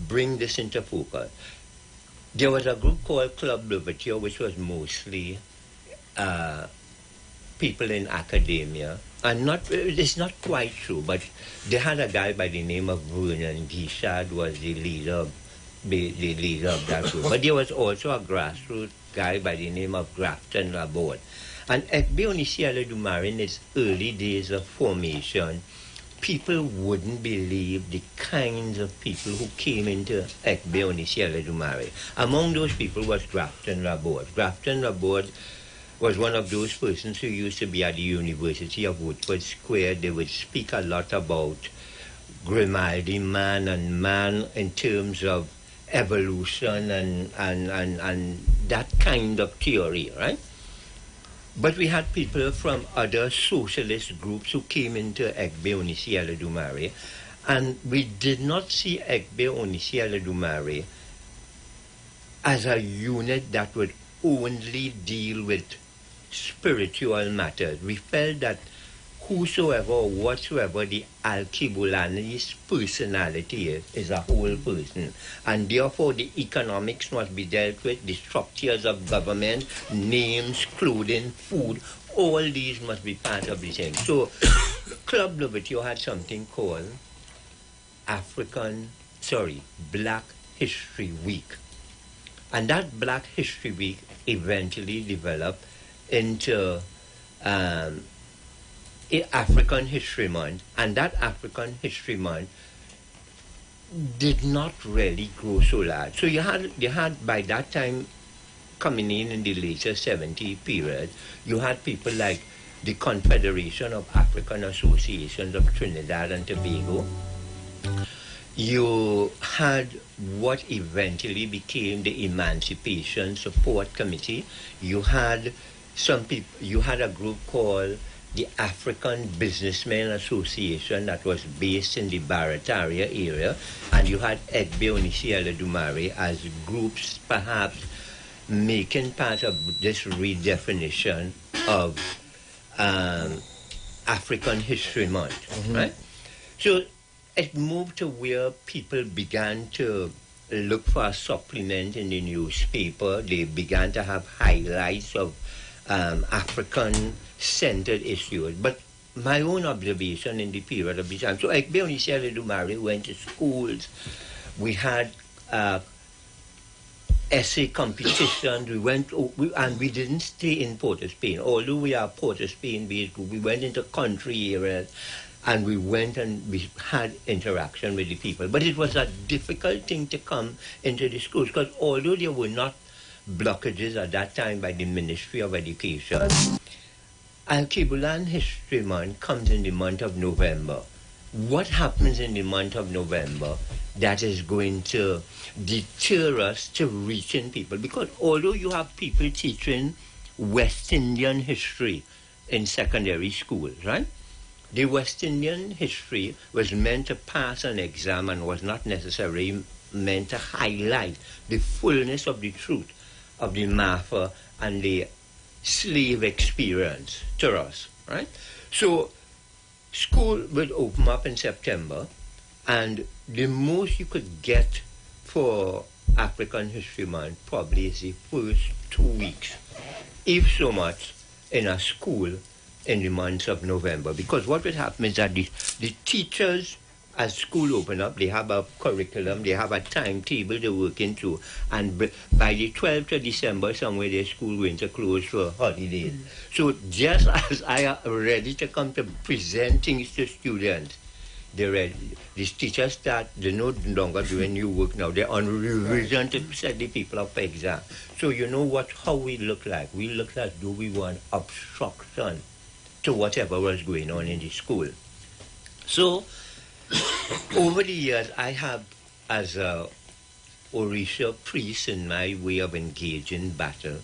bring this into focus. There was a group called Club Liberty, which was mostly people in academia, and it's not quite true, but they had a guy by the name of Vernon Gishad was the leader of that group. But there was also a grassroots guy by the name of Grafton Laborde. And Ekbe Onisiala Dumare, in its early days of formation, people wouldn't believe the kinds of people who came into Ekbe Onisiala Dumare. Among those people was Grafton Laborde. Grafton Laborde was one of those persons who used to be at the University of Woodford Square. They would speak a lot about Grimaldi man and man in terms of evolution and that kind of theory, right? But we had people from other socialist groups who came into Ekbe Onisiala Dumare, and we did not see Ekbe Onisiala Dumare as a unit that would only deal with spiritual matters. We felt that whosoever or whatsoever the Al-Kibulanese personality is a whole person. And therefore the economics must be dealt with, the structures of government, names, clothing, food, all these must be part of the thing. So Club Liberty had something called Black History Week. And that Black History Week eventually developed into African History Month, and that African History Month did not really grow so large. So you had by that time, coming in the later 70 period, you had people like the Confederation of African Associations of Trinidad and Tobago. You had what eventually became the Emancipation Support Committee. You had a group called the African Businessmen Association that was based in the Barataria area, and you had Ekbe Onisiala Dumare as groups perhaps making part of this redefinition of African History Month, right? So it moved to where people began to look for a supplement in the newspaper. They began to have highlights of African-centered issues. But my own observation in the period of this time, so Ekbe Onisiala Dumare went to schools. We had essay competitions. And we didn't stay in Port of Spain. Although we are Port of Spain based, we went into country areas, and we went and we had interaction with the people. But it was a difficult thing to come into the schools, because although there were not blockages at that time by the Ministry of Education, Al-Kibulan History Month comes in the month of November. What happens in the month of November that is going to deter us to reaching people? Because although you have people teaching West Indian history in secondary schools, right? The West Indian history was meant to pass an exam and was not necessarily meant to highlight the fullness of the truth of the Marfa and the slave experience to us, right? So school would open up in September, and the most you could get for African History Month probably is the first 2 weeks, if so much, in a school in the months of November. Because what would happen is that the teachers, as school open up, they have a curriculum, they have a timetable they're working to, and by the 12th of December, somewhere their school going to close for holidays. So just as I am ready to come to present things to students, they're ready. These teachers they're no longer doing new work now. They're on revision to set the people up for exam. So you know how we look like. We look as though we want obstruction to whatever was going on in the school. So over the years, I have, as a Orisha priest in my way of engaging battle,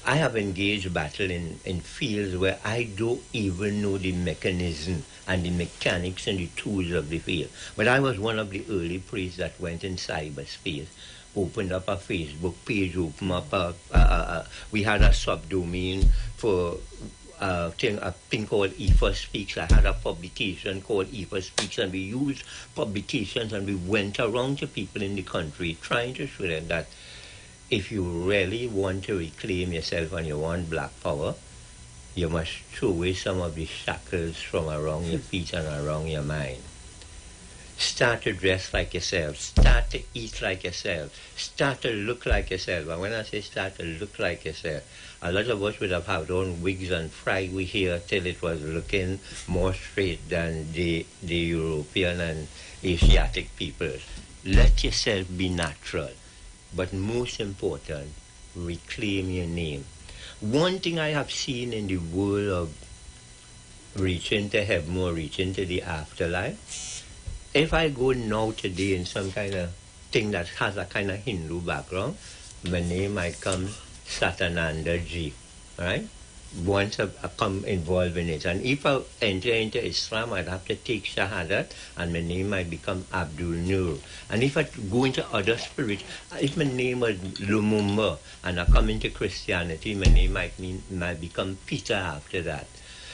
I have engaged battle in fields where I don't even know the mechanism and the mechanics and the tools of the field. But I was one of the early priests that went in cyberspace, opened up a Facebook page, we had a subdomain for a thing called Iwer Speaks. I had a publication called Iwer Speaks, and we used publications and we went around to people in the country trying to show them that if you really want to reclaim yourself and you want black power, you must throw away some of the shackles from around your feet and around your mind. Start to dress like yourself. Start to eat like yourself. Start to look like yourself. And when I say start to look like yourself, a lot of us would have had on wigs and fried we hair till it was looking more straight than the European and Asiatic peoples. Let yourself be natural. But most important, reclaim your name. One thing I have seen in the world of reaching to heaven or reaching to the afterlife, if I go now today in some kind of thing that has a kind of Hindu background, my name might come Satananda Ji, right? Once I come involved in it. And if I enter into Islam, I'd have to take Shahadat, and my name might become Abdul Nur. And if I go into other spirits, if my name was Lumumba, and I come into Christianity, my name might become Peter after that.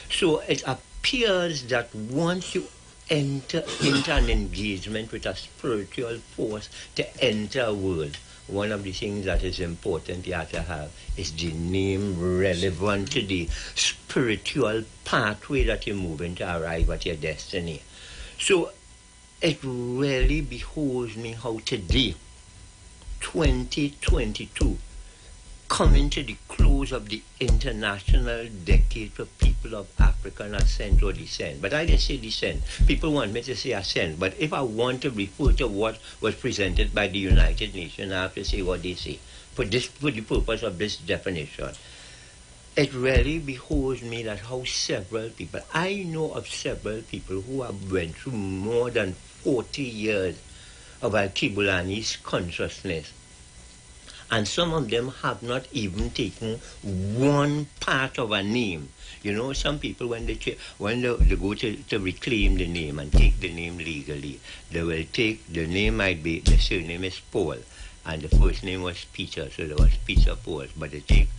So it appears that once you enter into an engagement with a spiritual force to enter a world, one of the things that is important you have to have is the name relevant to the spiritual pathway that you're moving to arrive at your destiny. So it really behoves me how today, 2022, coming to the close of the international decade for people of African ascent or descent. But I didn't say descent. People want me to say ascent. But if I want to refer to what was presented by the United Nations, I have to say what they say for the purpose of this definition. It really behoves me that how several people, I know of several people who have went through more than 40 years of Al-Kibulani's consciousness. And some of them have not even taken one part of a name. You know, some people, when they go to reclaim the name and take the name legally, they will take, the name might be, the surname is Paul, and the first name was Peter, so there was Peter Paul. But they take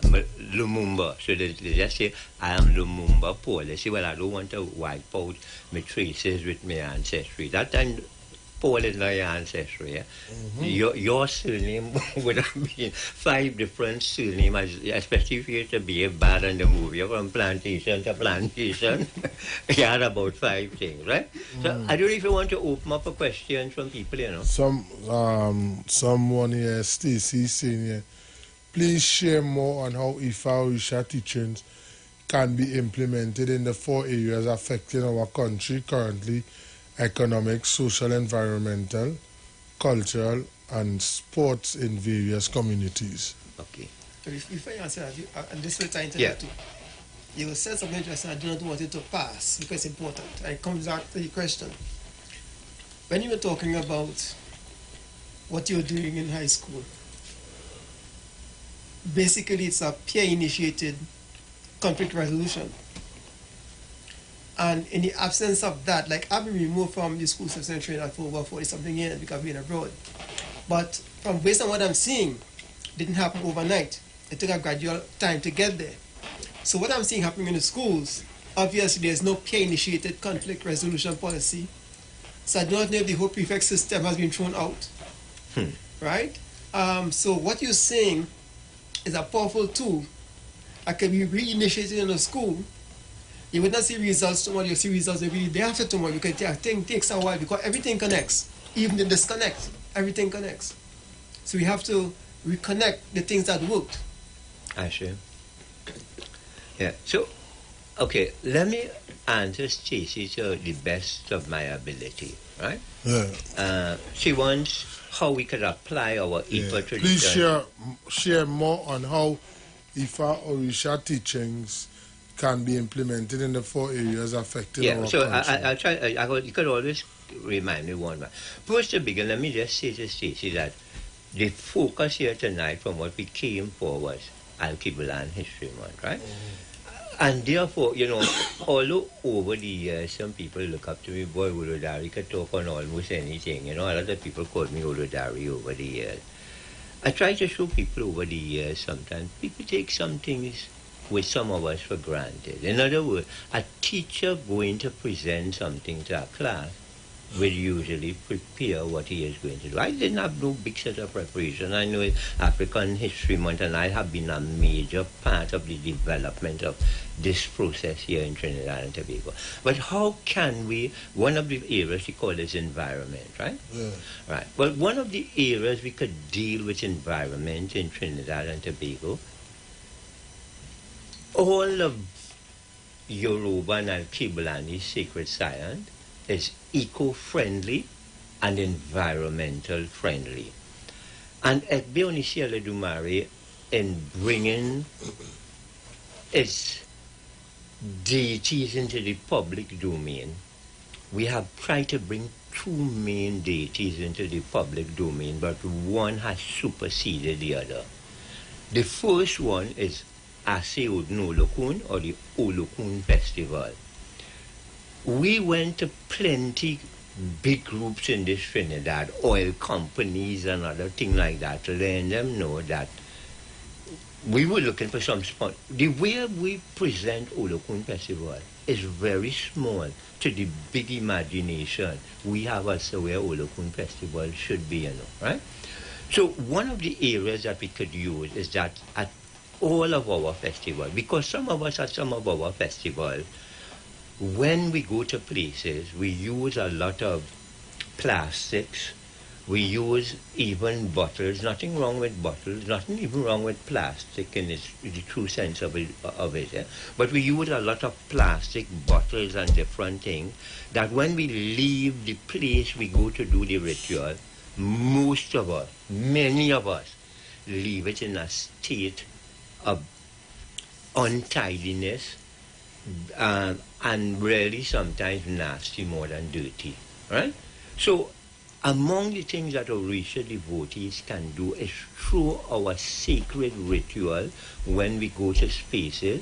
Lumumba, so they just say, I am Lumumba Paul. They say, well, I don't want to wipe out my traces with my ancestry. That time, Paul is not your ancestry. Yeah? Mm-hmm. Your surname would have been 5 different surnames, especially if you used to be bad in the movie. You're from plantation to plantation. You had about 5 things, right? So I don't know if you want to open up a question from people, you know. Someone here, Stacy, saying here, please share more on how Ifa Orisha teachings can be implemented in the 4 areas affecting our country currently: economic, social, environmental, cultural, and sports in various communities. Okay. If I answer that, and this will tie into that too. You said something interesting. I do not want it to pass because it's important. And it comes back to the question. When you were talking about what you're doing in high school, basically it's a peer-initiated conflict resolution. And in the absence of that, like I've been removed from the school system in Trinidad for over 40-something years because I've been abroad. But from based on what I'm seeing, it didn't happen overnight. It took a gradual time to get there. So what I'm seeing happening in the schools, obviously there's no peer-initiated conflict resolution policy. So I do not know if the whole prefect system has been thrown out, right? So what you're saying is a powerful tool that can be reinitiated in a school. You would not see results tomorrow, you see results every day after tomorrow, because I think it takes a while because everything connects. Even the disconnect, everything connects. So we have to reconnect the things that worked. I see. Yeah, so, okay, let me answer Stacey to the best of my ability, right? Yeah. She wants how we could apply our Ifa tradition. Please share more on how Ifa Orisha teachings can be implemented in the 4 areas affected our so country. I'll try. You could always remind me one. First to begin, let me just say to Stacey that the focus here tonight from what we came for was Al-Qibla History Month, right? And therefore, although over the years some people look up to me, boy, Uludari could talk on almost anything. A lot of people called me Uludari over the years. I try to show people over the years sometimes people take some things with some of us for granted. In other words, a teacher going to present something to a class will usually prepare what he is going to do. I didn't have no big set of preparation. I know it's African History Month, and I have been a major part of the development of this process here in Trinidad and Tobago. But how can we, one of the areas we call is environment, right? Yeah. Right. Well, one of the areas we could deal with environment in Trinidad and Tobago, all of Yoruba and Al-Qiblani sacred science is eco-friendly and environmental friendly. And Ekbe Onisiele Dumare, in bringing its deities into the public domain, we have tried to bring 2 main deities into the public domain, but one has superseded the other. The first one is Ase Olokun, or the Olokun Festival. We went to plenty big groups in this Trinidad, oil companies and other things like that, to let them know that we were looking for some spot. The way we present Olokun Festival is very small to the big imagination we have as to where Olokun Festival should be, right? So one of the areas that we could use is that at all of our festivals, because some of us at some of our festivals, when we go to places, we use a lot of plastics, we use even bottles, nothing wrong with bottles, nothing even wrong with plastic in the true sense of it, but we use a lot of plastic bottles and different things that when we leave the place we go to do the ritual, most of us, many of us, leave it in a state of untidiness and really sometimes nasty more than dirty, right? So among the things that Orisha devotees can do is through our sacred ritual when we go to spaces,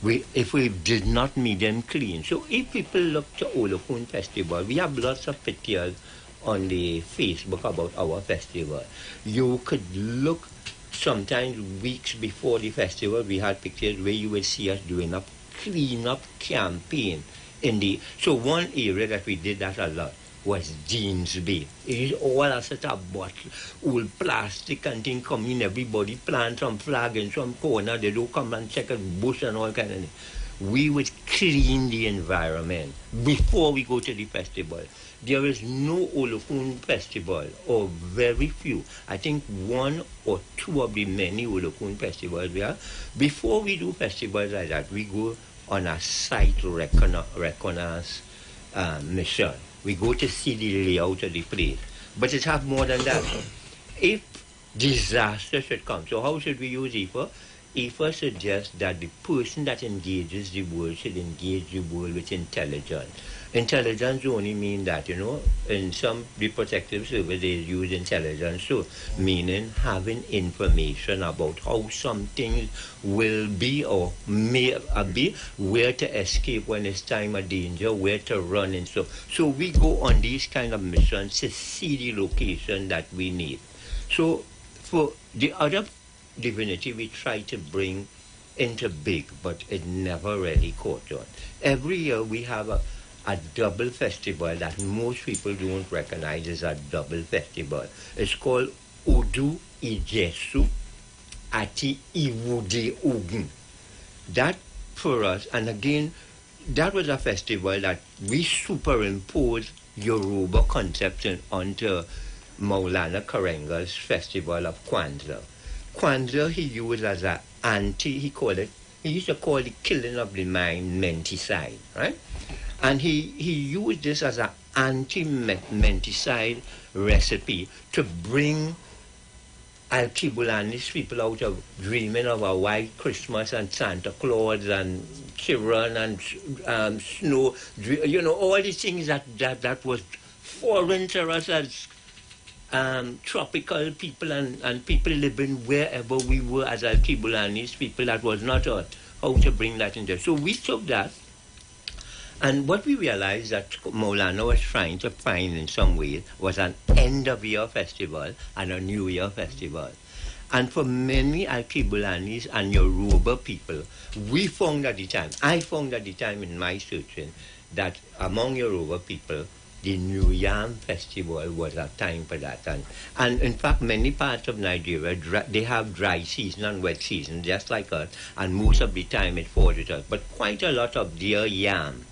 if we did not meet them clean. So if people look to Olokun Festival, we have lots of pictures on the Facebook about our festival. You could look sometimes weeks before the festival, we had pictures where you would see us doing a clean-up campaign in the... So one area that we did that a lot was Dean's Bay. It is all a set of bottle, old plastic and thing coming, everybody plant some flag in some corner, they don't come and check a bush and all kind of thing. We would clean the environment before we go to the festival. There is no Olokun festival, or very few. I think 1 or 2 of the many Olokun festivals we have. Before we do festivals like that, we go on a site reconnaissance mission. We go to see the layout of the place. But it has more than that. If disaster should come, so how should we use IFA? IFA suggests that the person that engages the world should engage the world with intelligence. Intelligence only mean that, in some the protective service they use intelligence, so meaning having information about how something will be or may be, where to escape when it's time of danger, where to run and so. So we go on these kind of missions to see the location that we need. So for the other divinity we try to bring into big, but it never really caught on. Every year we have a double festival that most people don't recognize as a double festival. It's called Odu Ijesu Ati Iwude Ogun. That for us, and again, that was a festival that we superimposed Yoruba concepts onto Maulana Karenga's festival of Kwanzaa. Kwanzaa he used as an he used to call the killing of the mind menticide, right? And he used this as an anti-menticide recipe to bring Al-Kibulanese people out of dreaming of a white Christmas and Santa Claus and children and snow, all these things that was foreign to us as tropical people and people living wherever we were as Al-Kibulanese people. That was not us. How to bring that in there. So we took that. And what we realized that Maulana was trying to find in some ways was an end-of-year festival and a New Year festival. And for many Al-Kibulanese and Yoruba people, we found at the time, I found at the time in my searching, that among Yoruba people, the New Yam festival was a time for that. And in fact, many parts of Nigeria, they have dry season and wet season, just like us, and most of the time it falls with us. But quite a lot of their yam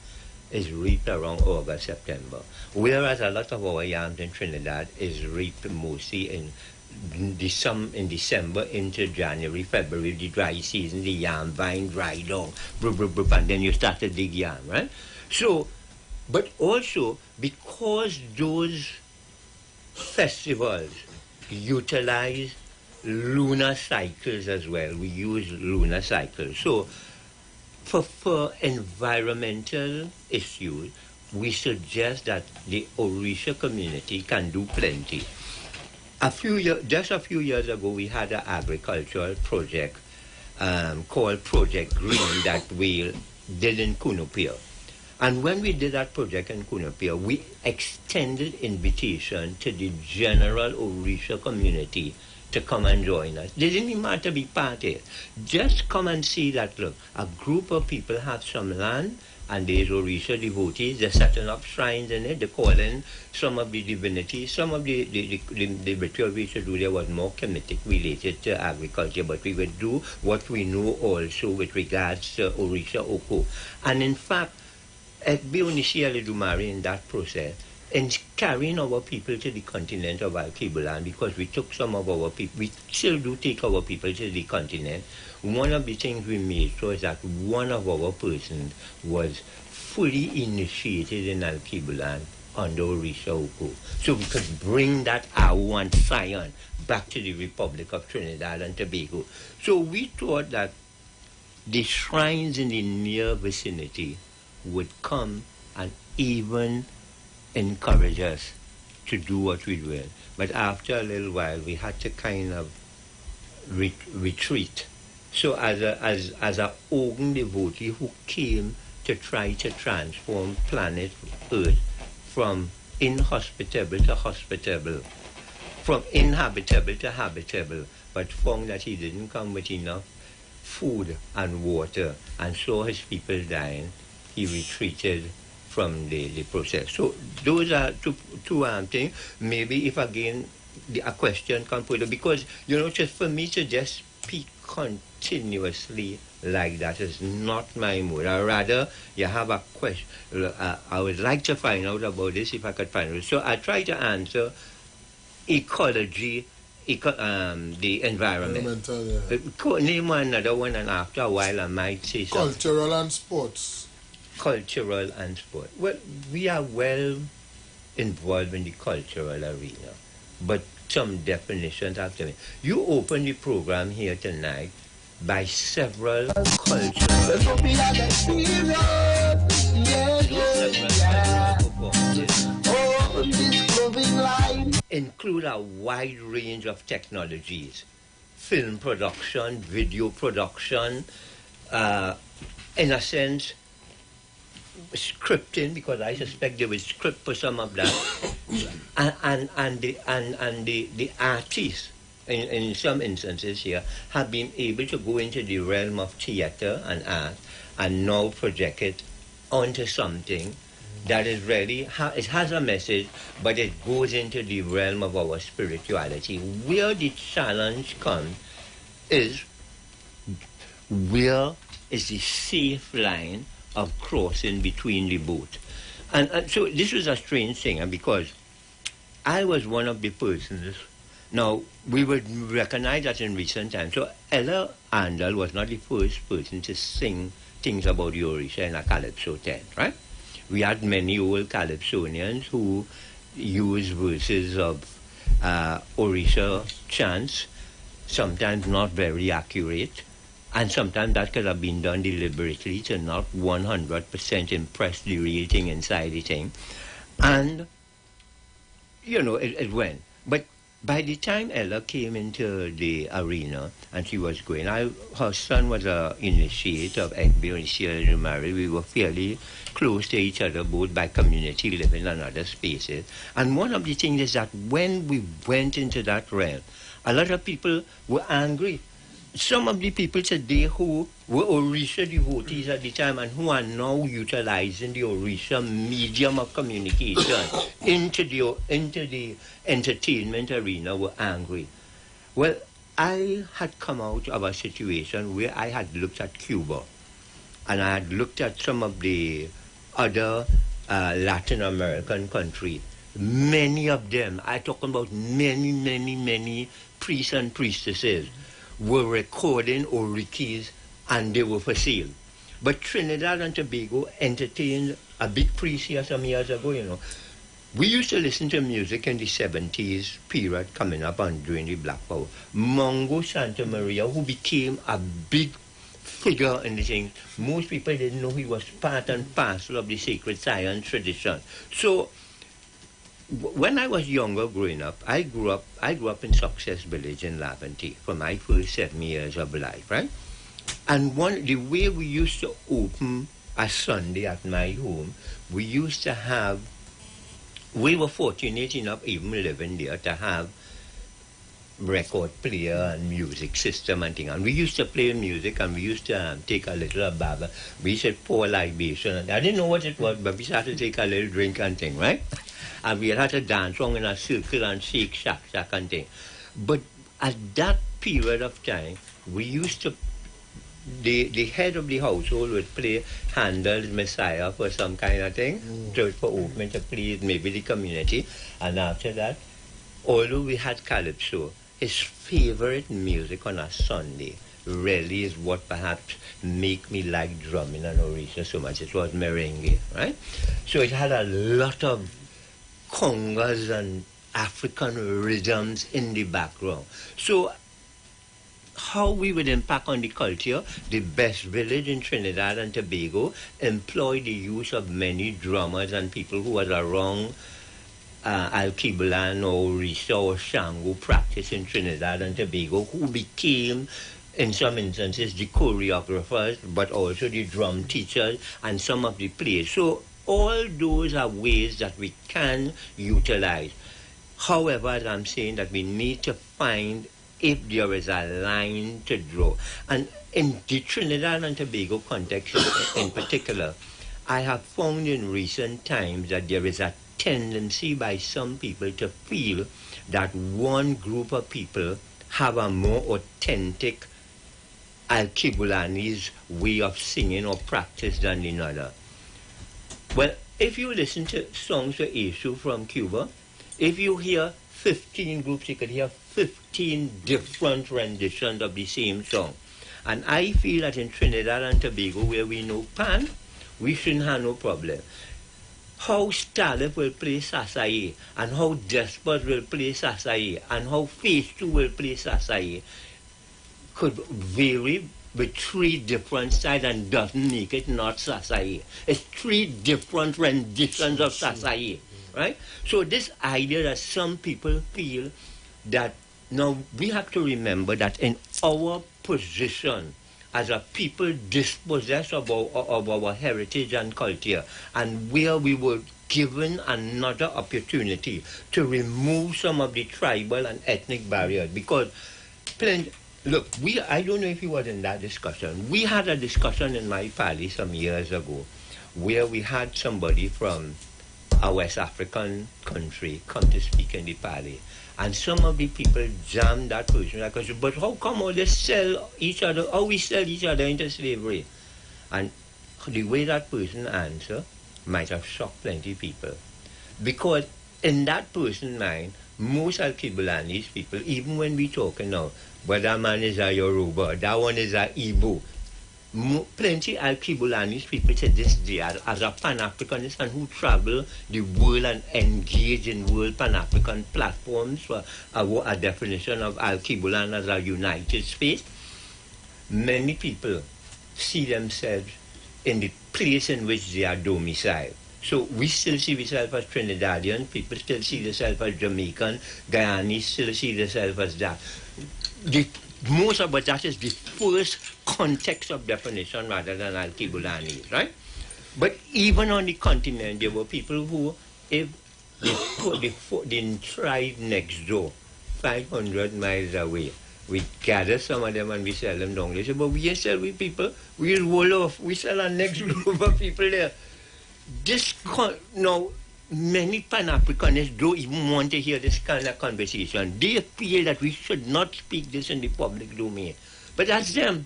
is reaped around August, September. Whereas a lot of our yams in Trinidad is reaped mostly in December into January, February, the dry season, the yam vine dry down, and then you start to dig yam, right? So, but also because those festivals utilize lunar cycles as well, we use lunar cycles. So, for environmental issues, we suggest that the Orisha community can do plenty. Just a few years ago, we had an agricultural project called Project Green that we did in Kunupia. And when we did that project in Kunupia, we extended invitation to the general Orisha community to come and join us. They didn't even matter to be part of it. Just come and see that, look, a group of people have some land, and there's Orisha devotees, they're setting up shrines in it, they're calling some of the divinities, some of the ritual we should do there was more Kemetic related to agriculture, but we would do what we know also with regards to Orisha Oko. And in fact, Ekbe Onisiale Dumari in that process, in carrying our people to the continent of Al-Kibulan, because we took some of our people, we still do take our people to the continent. One of the things we made sure is that one of our persons was fully initiated in Al-Kibulan under Orisha Oko. So we could bring that Awu and Sion back to the Republic of Trinidad and Tobago. So we thought that the shrines in the near vicinity would come and even encourage us to do what we do. But after a little while, we had to kind of retreat. So as a Ogun devotee who came to try to transform planet Earth from inhospitable to hospitable, from inhabitable to habitable, but found that he didn't come with enough food and water and saw his people dying, he retreated from the process. So those are two things. Maybe if again a question can put it, because just for me to just speak continuously like that is not my mood. Or rather, you have a question. I would like to find out about this if I could find it. So I try to answer ecology, the environment. Yeah. Name another one, and after a while I might say something. Cultural and sports. Cultural and sport. Well, we are well involved in the cultural arena, but some definitions have to be. You open the program here tonight by several cultural. Yeah, yeah, yeah. Oh, this glowing light. Include a wide range of technologies, film production, video production, in a sense, scripting, because I suspect they will script for some of that, and the artists, in some instances here, have been able to go into the realm of theater and art and now project it onto something that is really, it has a message, but it goes into the realm of our spirituality. Where the challenge comes is, where is the safe line of crossing between the both? And so this was a strange thing, and because I was one of the persons. Now, we would recognize that in recent times. So Ella Andal was not the first person to sing things about the Orisha in a calypso tent, right? We had many old calypsonians who used verses of Orisha chants, sometimes not very accurate, and sometimes that could have been done deliberately to not 100% impress the real thing inside the thing. And, you know, it went. But by the time Ella came into the arena and she was going, her son was an initiate of Egby when she was married. We were fairly close to each other, both by community living and other spaces. And one of the things is that when we went into that realm, a lot of people were angry. Some of the people today who were Orisha devotees at the time and who are now utilizing the Orisha medium of communication into the entertainment arena were angry. Well, I had come out of a situation where I had looked at Cuba and I had looked at some of the other Latin American countries. Many of them, I'm talking about many priests and priestesses, were recording orikis and they were for sale. But Trinidad and Tobago entertained a big priest here some years ago, you know. We used to listen to music in the 70s period coming up and during the Black Power. Mongo Santa Maria, who became a big figure in the thing, most people didn't know he was part and parcel of the sacred science tradition. So when I was younger growing up, I grew up in Success Village in Laventille for my first 7 years of life, right? And the way we used to open a Sunday at my home, we used to have, we were fortunate enough even living there to have record player and music system and thing. And we used to play music and we used to take a little baba. We used to pour libation. And I didn't know what it was, but we started to take a little drink and thing, right? And we had to dance on in a circle and shake, shack and thing. But at that period of time, we used to, the head of the household would play Handel's Messiah for some kind of thing, so for opening to please maybe the community. And after that, although we had calypso, his favorite music on a Sunday really is what perhaps make me like drumming and Orisha so much. It was merengue, right? So it had a lot of congas and African rhythms in the background. So how we would impact on the culture, the best village in Trinidad and Tobago employed the use of many drummers and people who was around Alkebulan or Orisha or Shango practice in Trinidad and Tobago, who became, in some instances, the choreographers, but also the drum teachers and some of the players. So all those are ways that we can utilize. However, as I'm saying, that we need to find if there is a line to draw. And in the Trinidad and Tobago context in particular, I have found in recent times that there is a tendency by some people to feel that one group of people have a more authentic Alkebulanese way of singing or practice than another. Well, if you listen to songs for Eshu from Cuba, if you hear 15 groups, you could hear 15 different renditions of the same song. And I feel that in Trinidad and Tobago, where we know Pan, we shouldn't have no problem. How Stalif will play Sasaye, and how Despot will play Sasaye, and how Phase 2 will play Sasaye could vary with 3 different sides and doesn't make it not Sasai. It's 3 different renditions of Sasai, right? So this idea that some people feel that, now we have to remember that in our position as a people dispossessed of our heritage and culture, and where we were given another opportunity to remove some of the tribal and ethnic barriers, because look, I don't know if you was in that discussion. We had a discussion in my party some years ago where we had somebody from a West African country come to speak in the party. And some of the people jammed that person. Like, but how come all they sell each other, how we sell each other into slavery? And the way that person answered might have shocked plenty of people. Because in that person's mind, most Al-Kibulanese people, even when we talking now, but that man is a Yoruba, that one is a Igbo. Plenty Al-Kibulanese people to this day as a Pan-Africanist and who travel the world and engage in world Pan-African platforms for a definition of Al-Kibulan as a united space. Many people see themselves in the place in which they are domiciled. So we still see ourselves as Trinidadian, people still see themselves as Jamaican, Guyanese still see themselves as that. Most of that is the first context of definition rather than Al-Kibulani, right? But even on the continent, there were people who, if the tribe next door, 500 miles away, we gather some of them and we sell them down. They say, but we ain't sell with people, we roll off, we sell our next group of people there. Now, many Pan-Africanists don't even want to hear this kind of conversation. They feel that we should not speak this in the public domain. But that's them.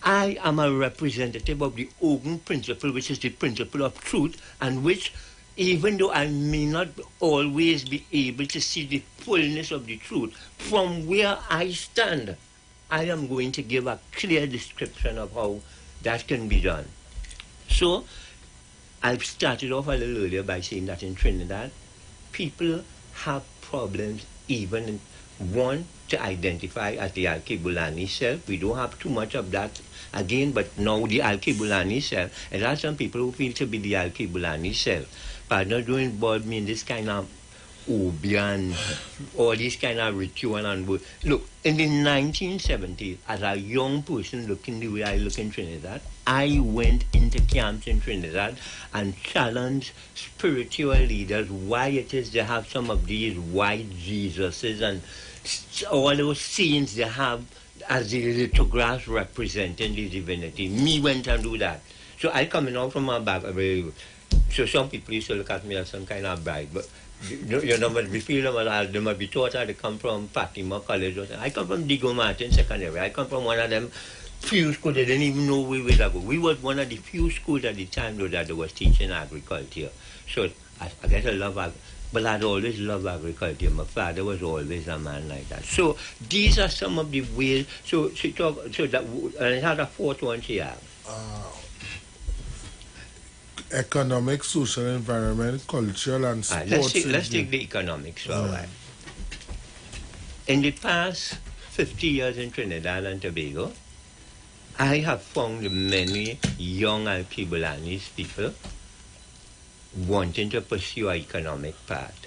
I am a representative of the Ogun principle, which is the principle of truth, and which, even though I may not always be able to see the fullness of the truth, from where I stand, I am going to give a clear description of how that can be done. So, I've started off a little earlier by saying that in Trinidad, people have problems even, one, to identify as the Al-Kibulani self. We don't have too much of that again, but now the Al-Kibulani self, and there are some people who feel to be the Al-Kibulani self, but not don't involve me in this kind of Obian, all these kind of ritual and work. Look, in the 1970s, as a young person looking the way I look in Trinidad, I went into camps in Trinidad and challenged spiritual leaders why it is they have some of these white Jesuses and all those scenes they have as the lithographs representing the divinity. Me went and do that. So I coming out from my back. So some people used to look at me as some kind of bride, but you know, we feel them might be taught how they come from Fatima College. I come from Digo Martin Secondary. I come from one of them few schools they didn't even know we would go. We was one of the few schools at the time though that they was teaching agriculture. So I guess I love agriculture. But I'd always loved agriculture. My father was always a man like that. So these are some of the ways. So she talk. So that and it had a fourth one she had. Economic, social, environment, cultural, and sports. Let's take the economics for a while. In the past 50 years in Trinidad and Tobago, I have found many young Al-Kibulanese people wanting to pursue an economic path.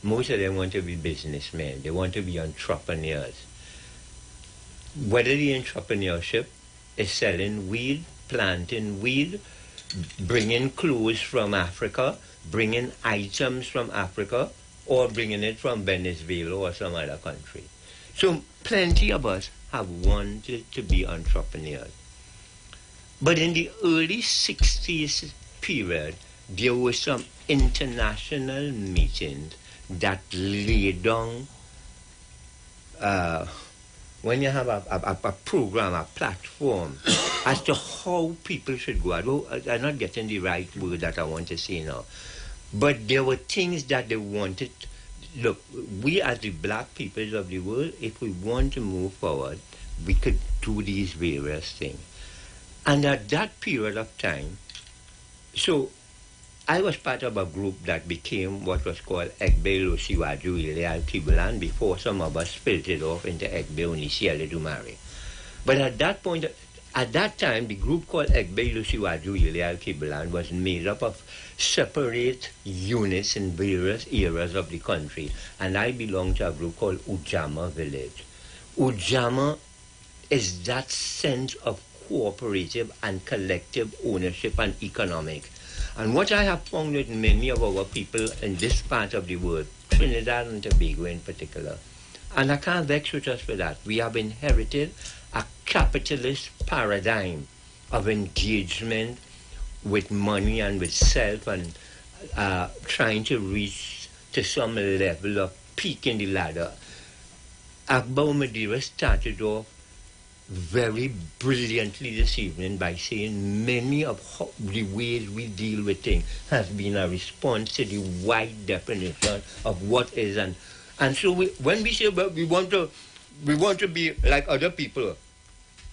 Most of them want to be businessmen. They want to be entrepreneurs. Whether the entrepreneurship is selling weed, planting weed, bringing clothes from Africa, bringing items from Africa, or bringing it from Venezuela or some other country. So plenty of us have wanted to be entrepreneurs. But in the early 60s period, there were some international meetings that laid down, when you have a program, a platform, as to how people should go. I'm not getting the right word that I want to say now. But there were things that they wanted. Look, we as the black peoples of the world, if we want to move forward, we could do these various things. And at that period of time, so I was part of a group that became what was called Egbe Losiwaju Ile Al-Kibulan before some of us split it off into Egbe Onisiele Dumare. But at that point, At that time, the group called Egbe Lusiwaju Ile Al-Kibulan was made up of separate units in various areas of the country. And I belong to a group called Ujama Village. Ujama is that sense of cooperative and collective ownership and economic. And what I have found with many of our people in this part of the world, Trinidad and Tobago in particular, and I can't vex with us for that, we have inherited a capitalist paradigm of engagement with money and with self and trying to reach to some level of peak in the ladder. Akbar Madeira started off very brilliantly this evening by saying many of the ways we deal with things has been a response to the wide definition of what is and so when we say well, we want to be like other people,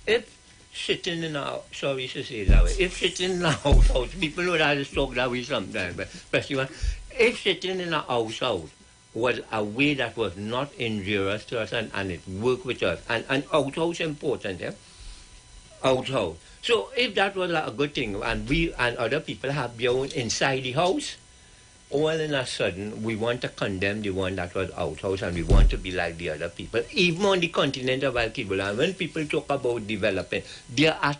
if sitting in our sorry to say that way, if sitting in our house, people know that I just talk that way sometimes, but especially when if sitting in our house was a way that was not injurious to us and it worked with us. And outhouse important, yeah? Outhouse. So if that was a good thing and we and other people have their own inside the house, all in a sudden we want to condemn the one that was outhouse and we want to be like the other people. Even on the continent of Al-Kibulan, when people talk about development, there are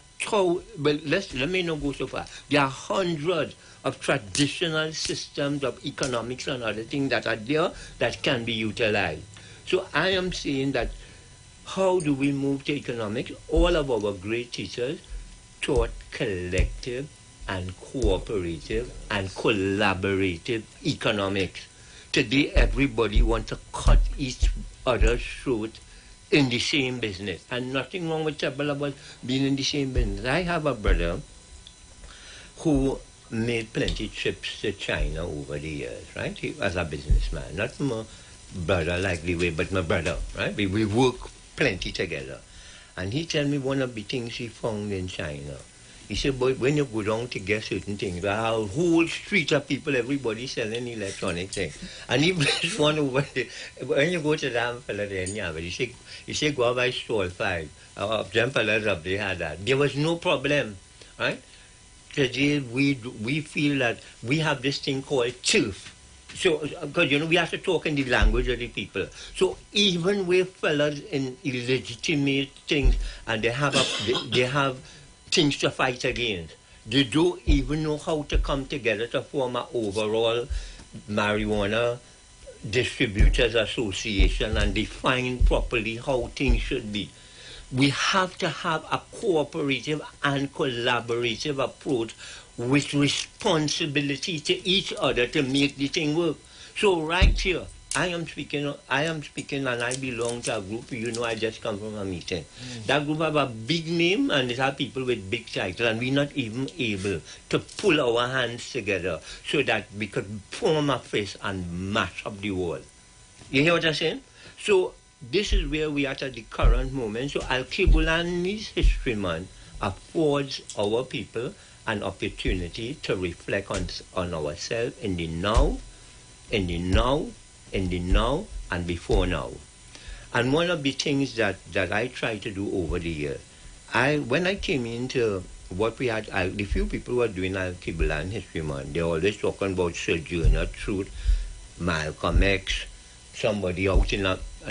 let me not go so far. There are hundreds of traditional systems of economics and other things that are there that can be utilized. So I am saying that how do we move to economics? All of our great teachers taught collective and cooperative and collaborative economics. Today everybody wants to cut each other's throat in the same business. And nothing wrong with trouble about being in the same business. I have a brother who made plenty trips to China over the years, right? He was a businessman, not my brother like the way, but my brother, right? We work plenty together. And he told me one of the things he found in China. He said, boy, when you go down to get certain things, there are a whole street of people, everybody selling electronic things. And he this one over there, when you go to that fella there, he said, go by stall 5. Them fellas up there had that. There was no problem, right? Today we feel that we have this thing called turf. So, because we have to talk in the language of the people. So even with fellas in illegitimate things, and they have things to fight against, they don't even know how to come together to form an overall marijuana distributors association and define properly how things should be. We have to have a cooperative and collaborative approach with responsibility to each other to make the thing work. So right here, I am speaking and I belong to a group, I just come from a meeting. That group have a big name and it have people with big titles and we're not even able to pull our hands together so that we could form a fist and mash up the wall. You hear what I'm saying? So this is where we are at the current moment. So Al-Kibulan's History Month affords our people an opportunity to reflect on ourselves in the now, and before now. And one of the things that I try to do over the years, when I came into what we had, the few people who are doing Al-Kibulan History Month, they're always talking about Sojourner Truth, Malcolm X, somebody out in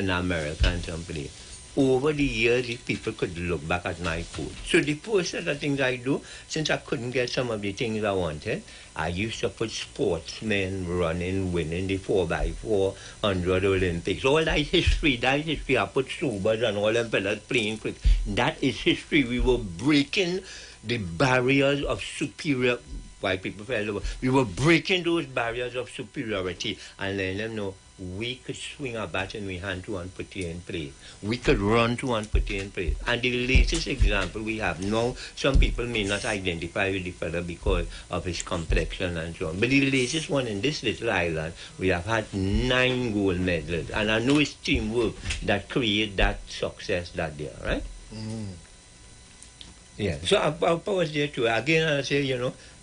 America and somebody. Over the years, if people could look back at my code. So the first set of things I do, since I couldn't get some of the things I wanted, I used to put sportsmen running, winning the 4x4 100 Olympics. All that history, I put Subas and all them fellas playing cricket. That is history. We were breaking the barriers of superior, white people felt we were breaking those barriers of superiority and letting them know we could swing a bat in we hand to and put it in place. We could run to and put it in place. And the latest example we have now, some people may not identify with the fellow because of his complexion and so on. But the latest one in this little island, we have had 9 gold medals. And I know it's teamwork that create that success that day, right? Yeah. So our powers there too. Again, I say,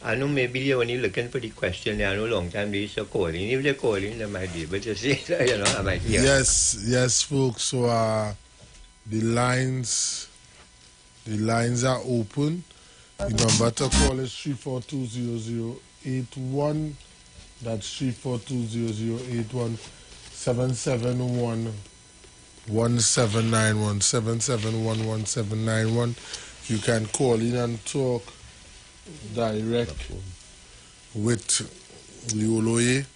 I know maybe you're only looking for the question. I know long time they are calling. If they're calling, they might be able to say, I might hear. Yes, folks. So the lines The lines are open. The number to call is 3420081. That's 3420081. 771 1791 771 1791. You can call in and talk direct with Lioloye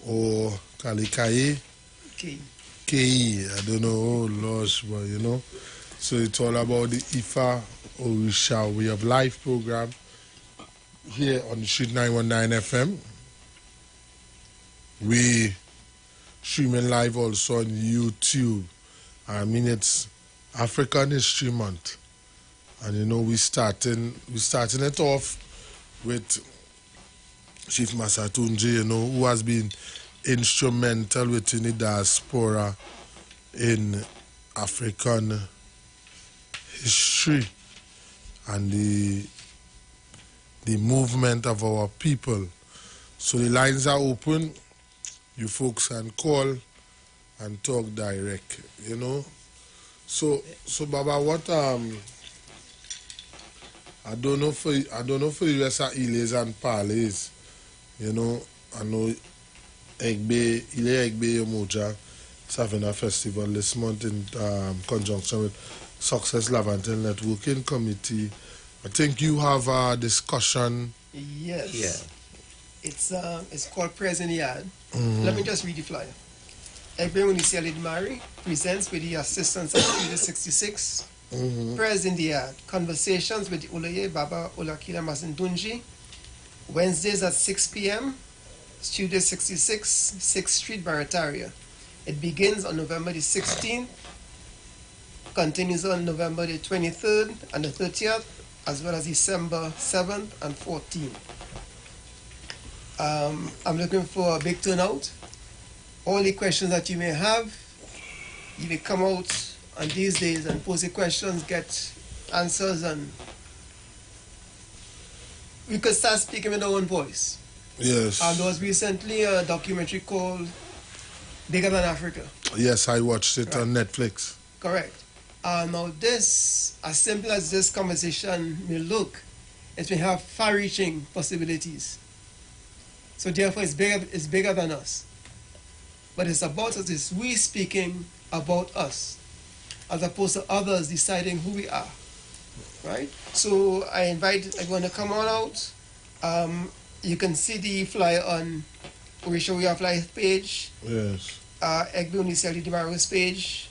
or Kalikaye. KE, I don't know, oh Lord, but you know. So it's all about the Ifa Orisha Way of Life program here on the Street 919 FM. We streaming live also on YouTube. I mean, it's African History Month. And you know, we starting it off with Chief Masatunji, you know, who has been instrumental within the diaspora in African history and the movement of our people. So the lines are open. You folks can call and talk direct, you know. So Baba, what I don't know for you as Iles and Palace, you know, I know Ile Egbe Yomoja is having a festival this month in conjunction with Success Lavantel Networking Committee. I think you have a discussion. Yes. Yeah. It's called Present Yard. Mhm. Let me just read the flyer. Egbe Municipality Mari presents with the assistance of Studio 66. Present Yard. Conversations with Oloye Baba Olakila Masindunji. Wednesdays at 6 p.m. Studio 66, 6th Street, Barataria. It begins on November the 16th, continues on November the 23rd and the 30th, as well as December 7th and 14th. I'm looking for a big turnout. All the questions that you may have, you may come out on these days and pose the questions, get answers, and we could start speaking in our own voice. Yes. There was recently a documentary called Bigger Than Africa. Yes, I watched it on Netflix. Correct. Now this, as simple as this conversation may look, it may have far-reaching possibilities. So therefore it's bigger than us. But it's about us, it's we speaking about us, as opposed to others deciding who we are. Right? So I invite everyone to come on out. You can see the flyer on Orisha Way of Life page. Yes. Egbe Uniseli Dimaro's page.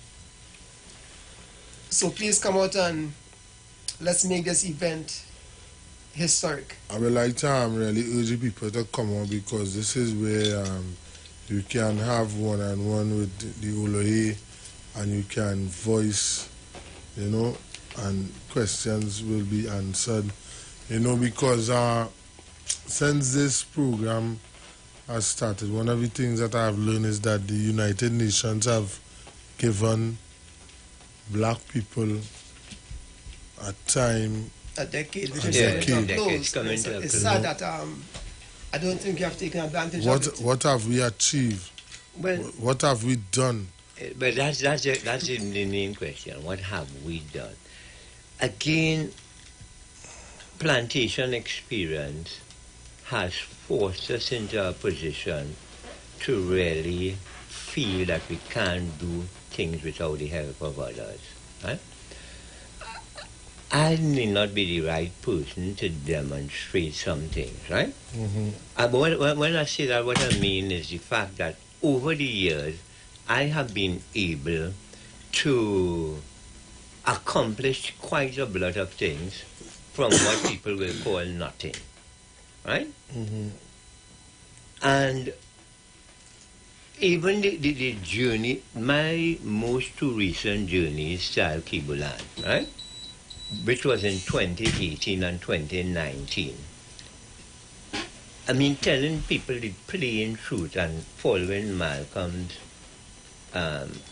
So please come out and let's make this event historic. I would like to really urge people to come on, because this is where you can have one-on-one with the Oloye and you can voice, you know, and questions will be answered, you know, because since this program has started, one of the things that I've learned is that the United Nations have given black people a time, A decade, which A is decade. coming to a close. It's sad that I don't think you have taken advantage of it. What have we achieved? Well, What have we done? but that's the main question. What have we done? Again, plantation experience has forced us into a position to really feel that we can't do things without the help of others. Right? I may not be the right person to demonstrate some things, right? But when I say that, what I mean is the fact that over the years, I have been able to accomplish quite a lot of things from what people will call nothing, right? And even the journey, my most two recent journeys to Al-Kibulan, right? Which was in 2018 and 2019. I mean, telling people the plain truth and following Malcolm's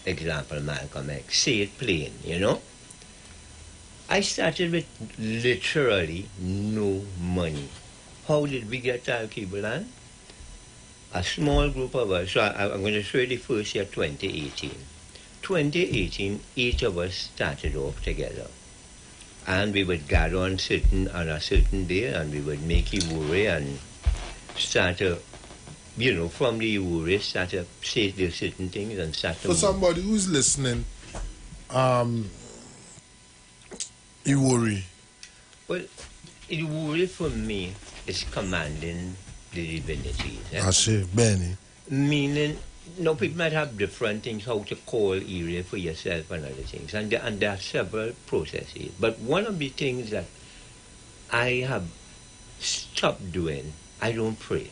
example, Malcolm X, say it plain, you know? I started with literally no money. How did we get to Al-Kibulan? A small group of us, so I'm going to show you the first year, 2018. 2018, 8 of us started off together. And we would gather on a certain day, and we would make Iwer and start to, from the Iwer, start to say the certain things and start to For somebody who's listening, Iwer. Well, Iwer for me is commanding the divinities. I see, Benny. Meaning, people might have different things how to call Iwer for yourself and other things, and there are several processes. But one of the things that I have stopped doing, I don't pray.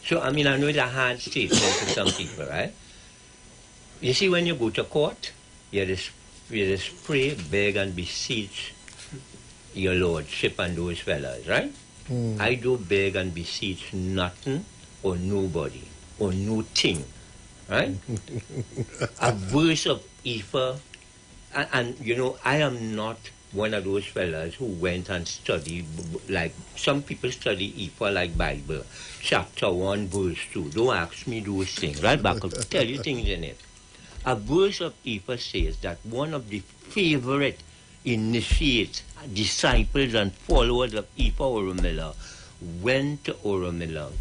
So, I know it's a hard statement for some people, right? You see, when you go to court, you just pray, beg, and beseech your lordship and those fellas, right? I do beg and beseech nothing or nobody or no thing, right? A verse of Ifa, and I am not one of those fellas who went and studied, like some people study Ifa like Bible, chapter 1, verse 2. Don't ask me those things, right? But I'll tell you things in it. A verse of Ifa says that one of the favorite initiates, disciples and followers of Ifa Oromilla went to Oromilla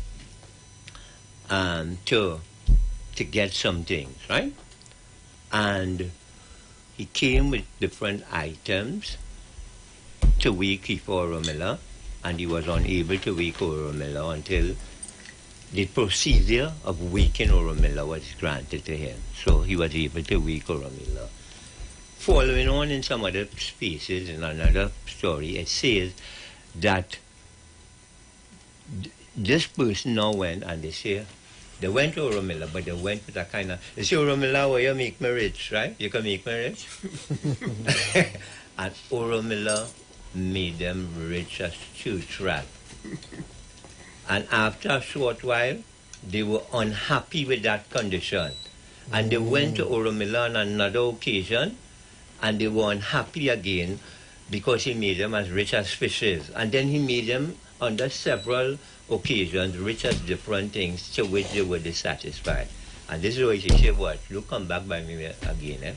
to get some things, right? And he came with different items to wake Ifa Oromilla, and he was unable to wake Oromilla until the procedure of waking Oromilla was granted to him. So he was able to wake Oromilla. Following on in some other spaces, in another story, it says that this person now went and they went to Oromilla, but they went with a kind of, they say, Oromilla, where you make me rich, right? You can make me rich. And Oromilla made them rich as church rat. And after a short while, they were unhappy with that condition. And they went to Oromilla on another occasion, and they were unhappy again because he made them as rich as fishes. And then he made them under several occasions rich as different things to which they were dissatisfied. And this is why she said, what? You come back by me again, eh?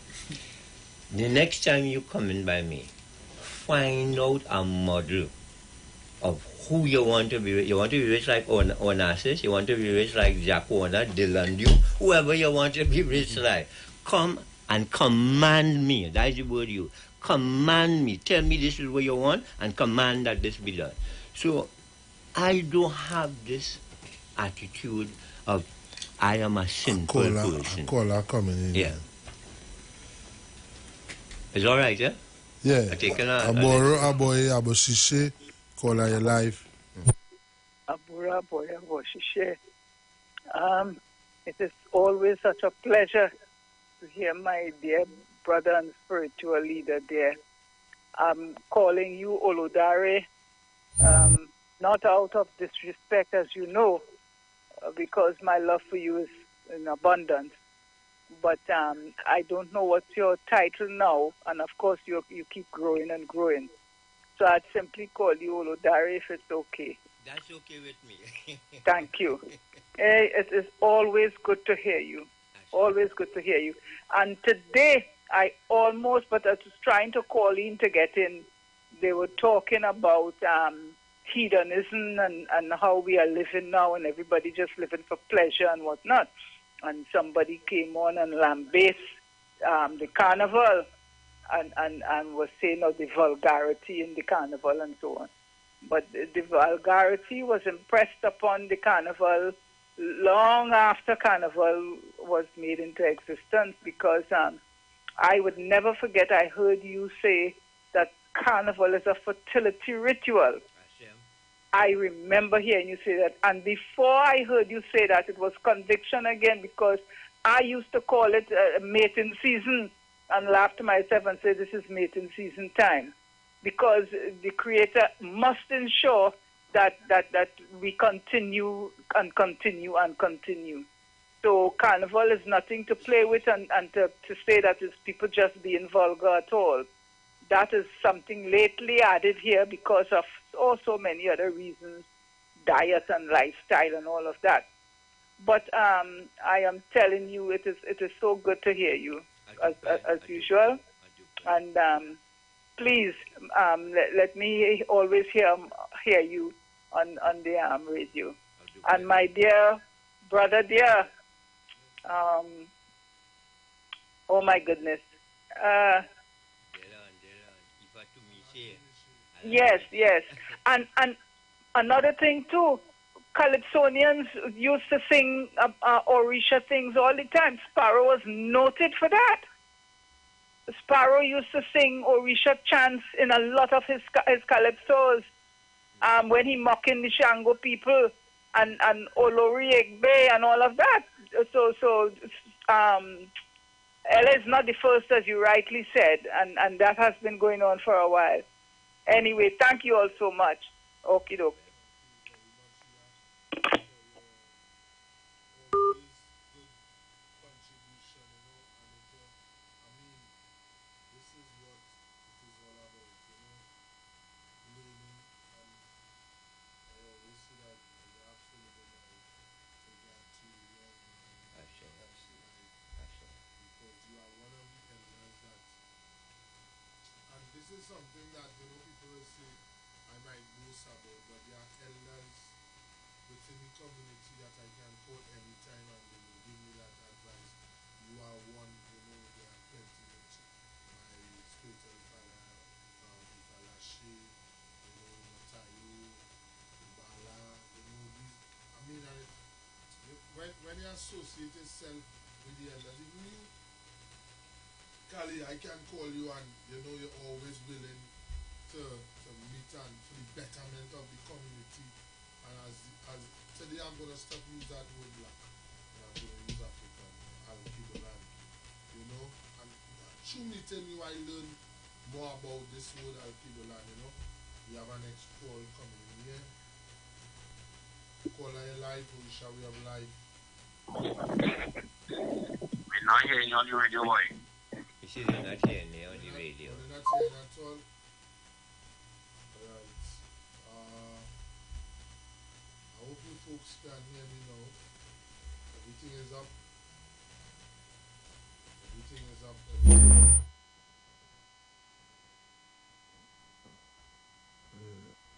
The next time you come in by me, find out a model of who you want to be rich. You want to be rich like Onassis, you want to be rich like Jack Warner, Dylan Dew, whoever you want to be rich like. Come and command me. That's the word you. Command me. Tell me this is what you want and command that this be done. So I don't have this attitude of I am a sinful person. Caller coming in. Yeah. It's all right, yeah? Yeah. I take a Aboshishe, caller your life. Abura Boya Boshishe. It is always such a pleasure to hear my dear brother and spiritual leader there. I'm calling you Olodare, not out of disrespect, as you know, because my love for you is in abundance. But I don't know what's your title now, and of course you keep growing and growing. So I'd simply call you Olodare if it's okay. That's okay with me. Thank you. It is always good to hear you. Always good to hear you. And today, I almost, but I was trying to call in to get in. They were talking about hedonism and how we are living now, and everybody just living for pleasure and whatnot. And somebody came on and lambasted the carnival and was saying the vulgarity in the carnival and so on. But the vulgarity was impressed upon the carnival long after carnival was made into existence, because I would never forget, I heard you say that carnival is a fertility ritual. I remember hearing you say that. And before I heard you say that, it was conviction again, because I used to call it mating season and laugh to myself and say this is mating season time. Because the Creator must ensure that we continue and continue and continue. So carnival is nothing to play with, and to say that it's people just being vulgar at all. That is something lately added here because of so many other reasons, diet and lifestyle and all of that. But I am telling you, it is so good to hear you, as usual. And please let me always hear you on the radio. And my dear brother, oh my goodness. Yes. And another thing too, Calypsonians used to sing Orisha things all the time. Sparrow was noted for that. Sparrow used to sing Orisha chants in a lot of his calypsos when he mocking the Shango people and Olori Egbe and all of that. So Ella is not the first, as you rightly said, and that has been going on for a while. Anyway, thank you all so much. Okie doke. This is something that people will say I might boast about, but there are elders within the community that I can call anytime and they will give me that advice. You are one, there are plenty of my spiritual father, Ifalashi, Tayo, Bala, these, when you associate yourself with the elders, even you, Kali, I can call you and you're always willing to meet and for the betterment of the community. And as today I'm going to stop use that word black. And I'm going to use African, Al-Kidolan. And through meeting you I learn more about this word Al-Kidolan, We have an next call coming in here. Call your life, or shall we have life? We're not hearing you on the radio, boy. This is not hearing me on the radio. We're not hearing at all. Alright. I hope you folks can hear me now. Everything is up.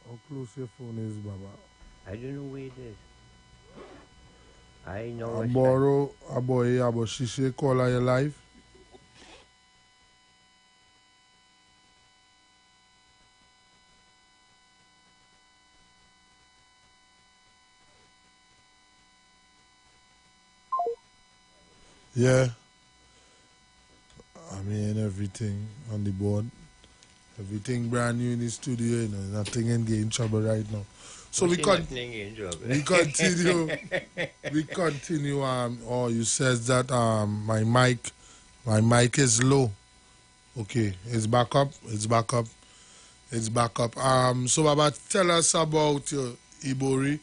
How close your phone is, Baba? I don't know where it is. I know. Abo Shishe call your live. Yeah. Everything on the board. Everything brand new in the studio, nothing in getting trouble right now. So we continue. You says that my mic is low. Okay, it's back up. So Baba, tell us about your Iwori,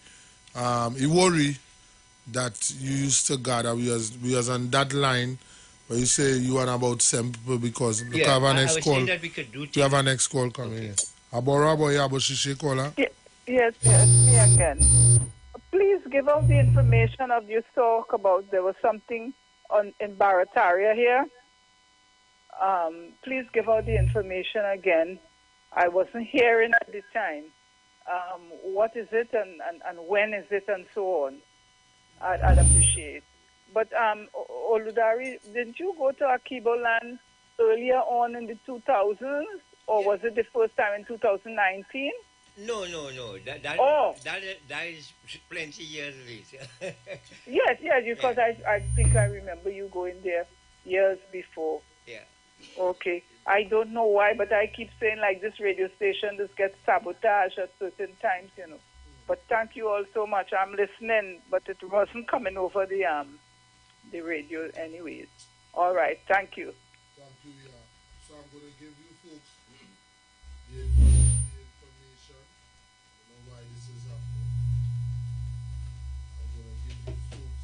that you used to gather. We was on that line. But you say you are about 7 people because we have our next call. Saying that we could do things. We have our next call coming in. Shishe caller. Yes, me again. Please give out the information of your talk about there was something in Barataria here. Please give out the information again. I wasn't hearing at the time. What is it and when is it and so on? I'd appreciate. But Oludari, didn't you go to Akibo land earlier on in the 2000s, or was it the first time in 2019? No. That is plenty years later. Yes, because I think I remember you going there years before. Yeah. Okay. I don't know why, but I keep saying like this radio station just gets sabotaged at certain times, But thank you all so much. I'm listening, but it wasn't coming over the radio anyways. All right, thank you. Thank you, yeah. So I'm going to give you folks the information. Why this is happening. I'm going to give you folks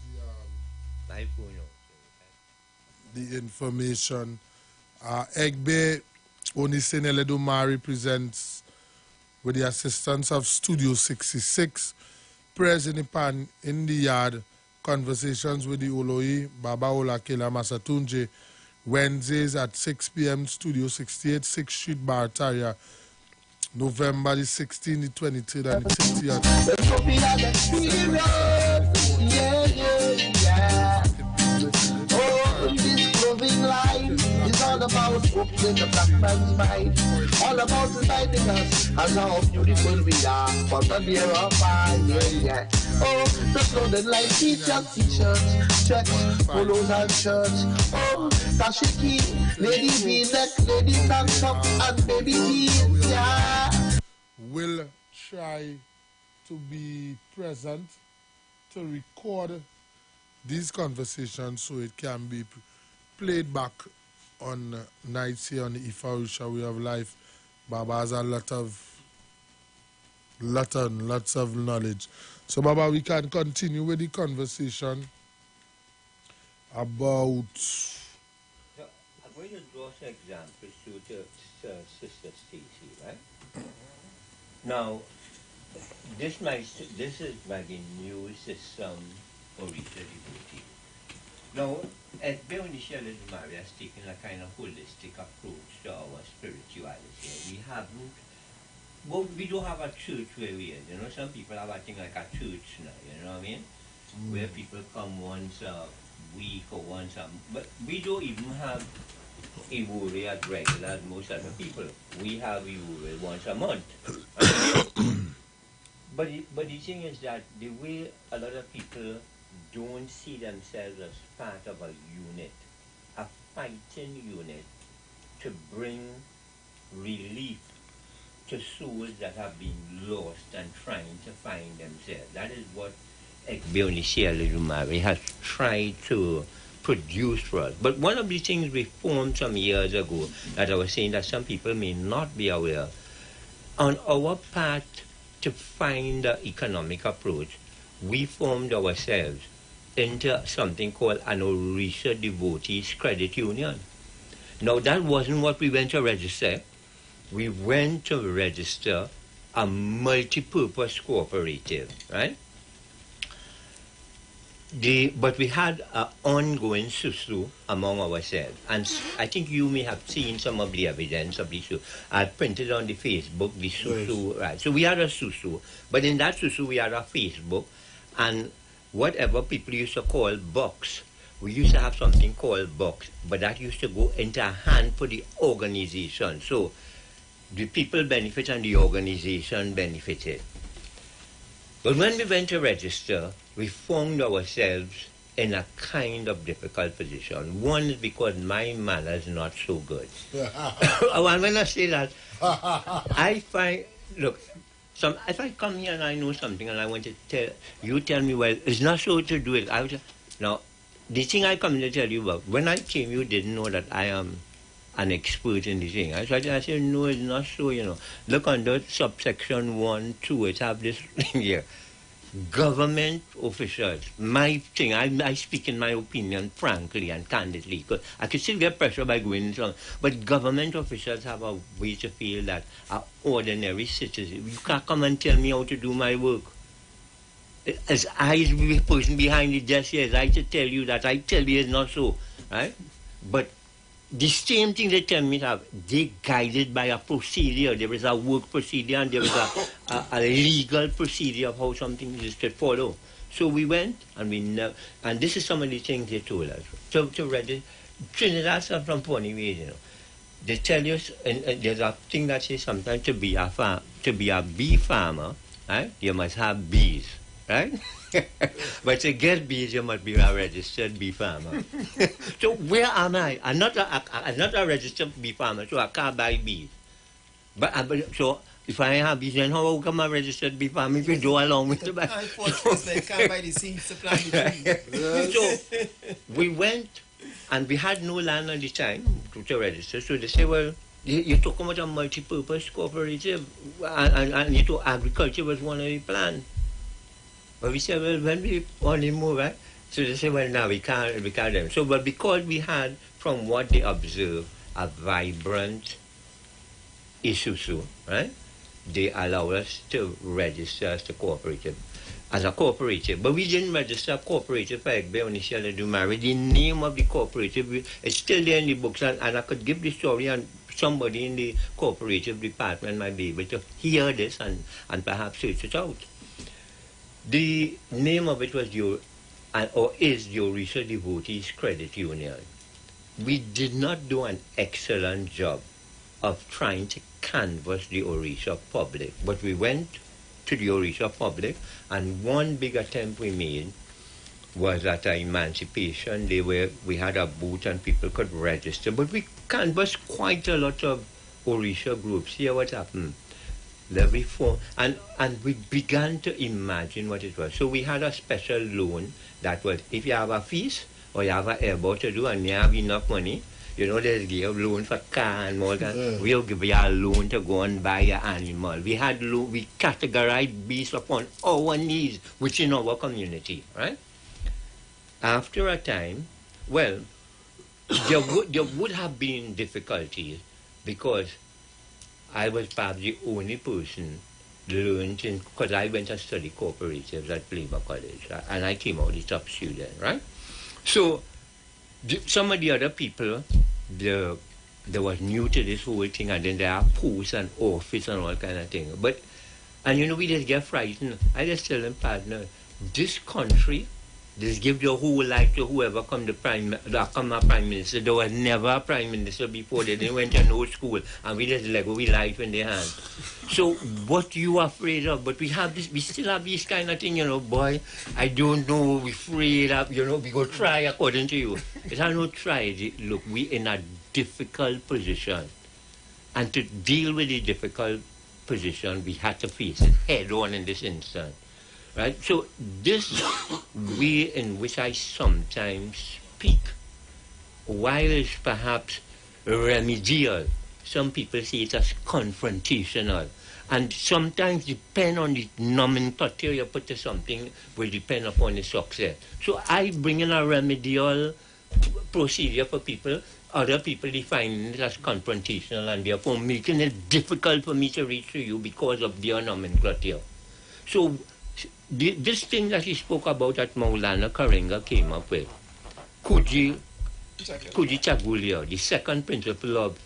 the information. Egbe Onisenele Duma represents, with the assistance of Studio 66, President Pan in the yard, conversations with the Oloi, Baba Olakela Masatunje, Wednesdays at 6 p.m. Studio 68, 6th Street, Barataria. November the 16th, the 23rd, and the 30th. Oh, this loving life is all about hope in the black man's mind. All about reminding us as how beautiful we are for the dear of fire. Oh, the flooded light teachers, church, polos and church. Oh, Tashiki, Lady V-neck, Lady Dance Up, and Baby Teens, yeah. Will try to be present to record these conversations so it can be played back on nights here on the Ifa Orisha Way of Life. Baba has a lot of knowledge. So Baba, we can continue with the conversation about... So, I'm going to draw some examples to Sister Stacy, right? Now, this is maybe new system Orisha devotee. Now, at Beonisha Little Maria has taken a kind of holistic approach to our spirituality. We don't have a church where we are. You know, some people have a thing like a church now, you know what I mean? Where people come once a week or once a month. But we don't even have Iwer as regular as most other people. We have Iwer once a month. But the thing is that the way a lot of people don't see themselves as part of a unit, a fighting unit to bring relief to souls that have been lost and trying to find themselves. That is what Ekbeonishia Lumari has tried to produce for us. But one of the things we formed some years ago that I was saying that some people may not be aware, on our part to find the economic approach, we formed ourselves into something called an Orisha Devotees Credit Union. Now, that wasn't what we went to register. We went to register a multi-purpose cooperative, right? But we had an ongoing susu among ourselves. And I think you may have seen some of the evidence of the susu. I printed on the Facebook the susu, right? So we had a susu, but in that susu we had a Facebook, and whatever people used to call box, we used to have something called box, but that used to go into a hand for the organization. So the people benefit and the organization benefited. But when we went to register, we found ourselves in a kind of difficult position. One is because my manner is not so good. And when I say that, I find, look, if I come here and I know something and I want to tell me, well, it's not so to do it. Now, the thing I come to tell you about, when I came, you didn't know that I am an expert in the thing. I said, no, it's not so, you know. Look under subsection 1, 2, it have this thing here. Government officials, my thing, I speak in my opinion frankly and candidly, because I could still get pressure by going into it, but government officials have a way to feel that an ordinary citizen, you can't come and tell me how to do my work. As I, the person behind the desk here, I to tell you that, I tell you it's not so, right? But the same thing they tell me that they guided by a procedure. There is a work procedure and there is a legal procedure of how something is to follow. So we went and and this is some of the things they told us. To ready, Trinidad from Pony Way, you know. They tell you, and there's a thing that says sometimes to be a bee farmer, right? You must have bees, right? But to get bees, you must be a registered bee farmer. So where am I? I'm not a registered bee farmer, so I can't buy bees. But so if I have bees, then how come I registered bee farmer if you go along with the buy? Unfortunately, I can't buy the seeds to plant the trees. So we went, and we had no land at the time to register. So they say, well, you're talking about a multi-purpose cooperative, and you know, agriculture was one of the plans. But we said, well, when we only move, right? So they said, well, now we can't. So, but because we had, from what they observed, a vibrant Isuzu, right? They allow us to register as the cooperative. as a cooperative, but we didn't register a cooperative for Egbe Onisiala Dumari. The name of the cooperative is still there in the books, and I could give the story, and somebody in the cooperative department might be able to hear this and perhaps search it out. The name of it was or is the Orissa Devotees Credit Union. We did not do an excellent job of trying to canvass the Orissa public, but we went to the Orissa public, and one big attempt we made was at emancipation. We had a booth and people could register, but we canvassed quite a lot of Orissa groups. Here what happened? Every form, and we began to imagine what it was. So we had a special loan that was, if you have a feast or you have an airport to do and you have enough money, you know, there's give loan for car and all that. Yeah. We'll give you a loan to go and buy an animal. We had we categorized based upon our needs within our community, right? After a time, well, there would have been difficulties because I was perhaps the only person learned, because I went to study cooperatives at Labour College, and I came out the top student, right? So some of the other people, they was new to this whole thing, and then there are posts and office and all kind of thing. And you know, we just get frightened. I just tell them, partner, this country, just give your whole life to whoever come a prime minister. There was never a prime minister before. They didn't went to no school, and we just let go with life in their hand. So what you afraid of? But we still have this kind of thing, you know, boy. I don't know. We afraid of, you know. We go try according to you. But I don't try. Look, we in a difficult position, and to deal with the difficult position, we had to face it head on in this instance. Right? So this way in which I sometimes speak, while it's perhaps remedial, some people see it as confrontational. And sometimes depend on the nomenclature you put to something will depend upon the success. So I bring in a remedial procedure for people. Other people define it as confrontational and therefore making it difficult for me to reach to you because of their nomenclature. So this thing that he spoke about that Maulana Karenga came up with, Kuji Chagulia, the second principle of,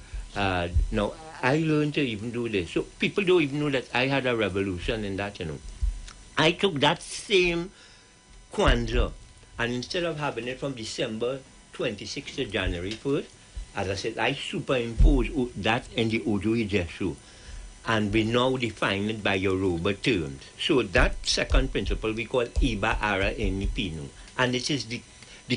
now I learned to even do this. So people don't even know that I had a revolution in that, you know. I took that same Kwanzaa, and instead of having it from December 26th to January 1st, as I said, I superimposed that in the Odu Ijeshu. And we now define it by Yoruba terms. So that second principle we call Iba Ara Enipinu. And it is the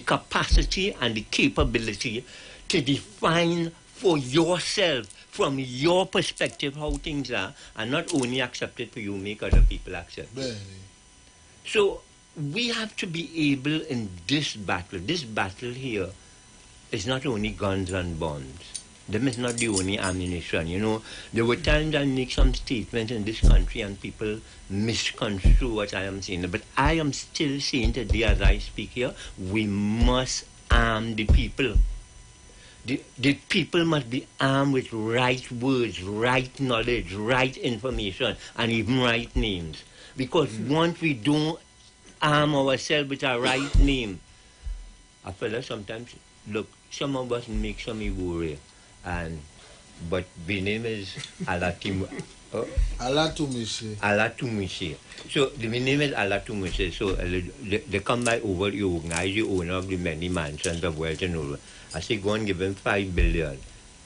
capacity and the capability to define for yourself, from your perspective, how things are, and not only accept it for you, make other people accept it. So we have to be able in this battle here is not only guns and bombs. Them is not the only ammunition, you know. There were times I make some statements in this country and people misconstrue what I am saying. But I am still saying today as I speak here, we must arm the people. The people must be armed with right words, right knowledge, right information, and even right names. Because once we don't arm ourselves with a right name, a fella sometimes, look, some of us make some Iwer. But the name is Alatumishe. So the name is Alatumishe. So they come by over you, organize the owner of the many mansions of wealth and all. I say go and give him 5 billion.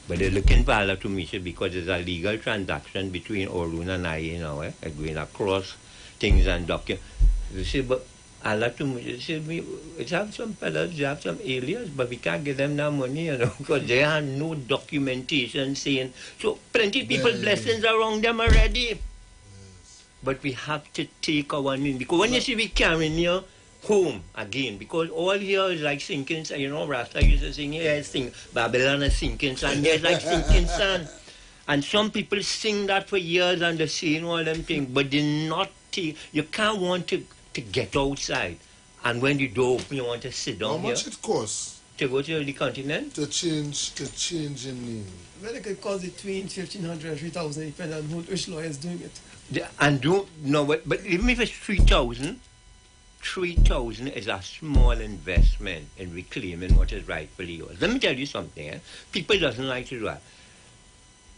But they're looking for Alatumishe because it's a legal transaction between Orun and I, you know, agreeing across things and documents. You see, but it have some fellas, they have some alias, but we can't give them now money, you know, because they have no documentation saying. So plenty of people blessings around them already. Yes. But we have to take our name, because when you see we carrying you home again, because all here is like sinking sand, you know, Rasta used to sing, yeah, sing Babylon is sinking sand, yeah, it's like sinking sand. And some people sing that for years and they're saying all them things, but they're not, you can't want to get outside, and when the door open, you want to sit down. How much it costs to go to the continent? To change in name. Well, it could cost between 1,500 and 3,000, depending on which lawyer is doing it. And don't know what, but even if it's 3,000, $3,000 is a small investment in reclaiming what is rightfully yours. Let me tell you something. People doesn't like to do that.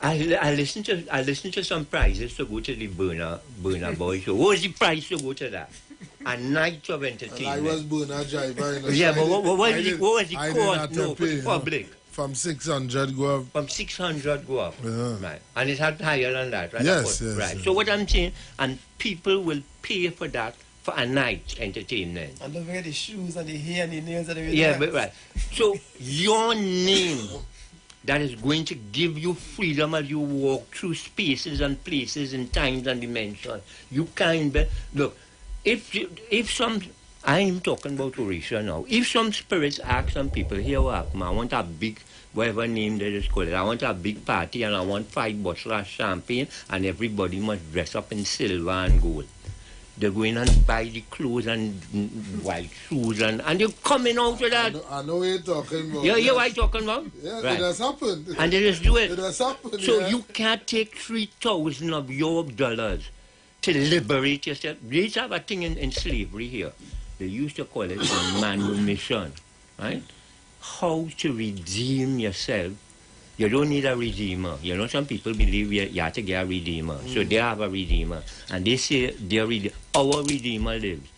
I listen to some prizes to go to the Burner Boy show. What was the price to go to that? A night of entertainment. I was Burner driver. Yeah, but what was the cost? No, for the public. From 600 go up. From 600 go up. Yeah. Right. And it had higher than that, right? Yes, right. Yes. So what I'm saying, and people will pay for that for a night entertainment. And don't forget the shoes and the hair and the nails and everything. Yeah, but right. So your name that is going to give you freedom as you walk through spaces and places and times and dimensions. You can't be, look, if some, I'm talking about Orisha now, if some spirits ask some people, here what, I want a big, whatever name they just call it, I want a big party and I want 5 bottles of champagne and everybody must dress up in silver and gold. They're going and buy the clothes and white shoes and they're coming out with that. I know what you're talking about. Yeah, what I'm talking about? Yeah, right. It has happened. And they just do it. It has happened, so yeah. you can't take $3,000 of your dollars to liberate yourself. They used to have a thing in slavery here. They used to call it a manumission, right? How to redeem yourself. You don't need a redeemer. You know, some people believe you have to get a redeemer. So they have a redeemer. And they say our redeemer lives.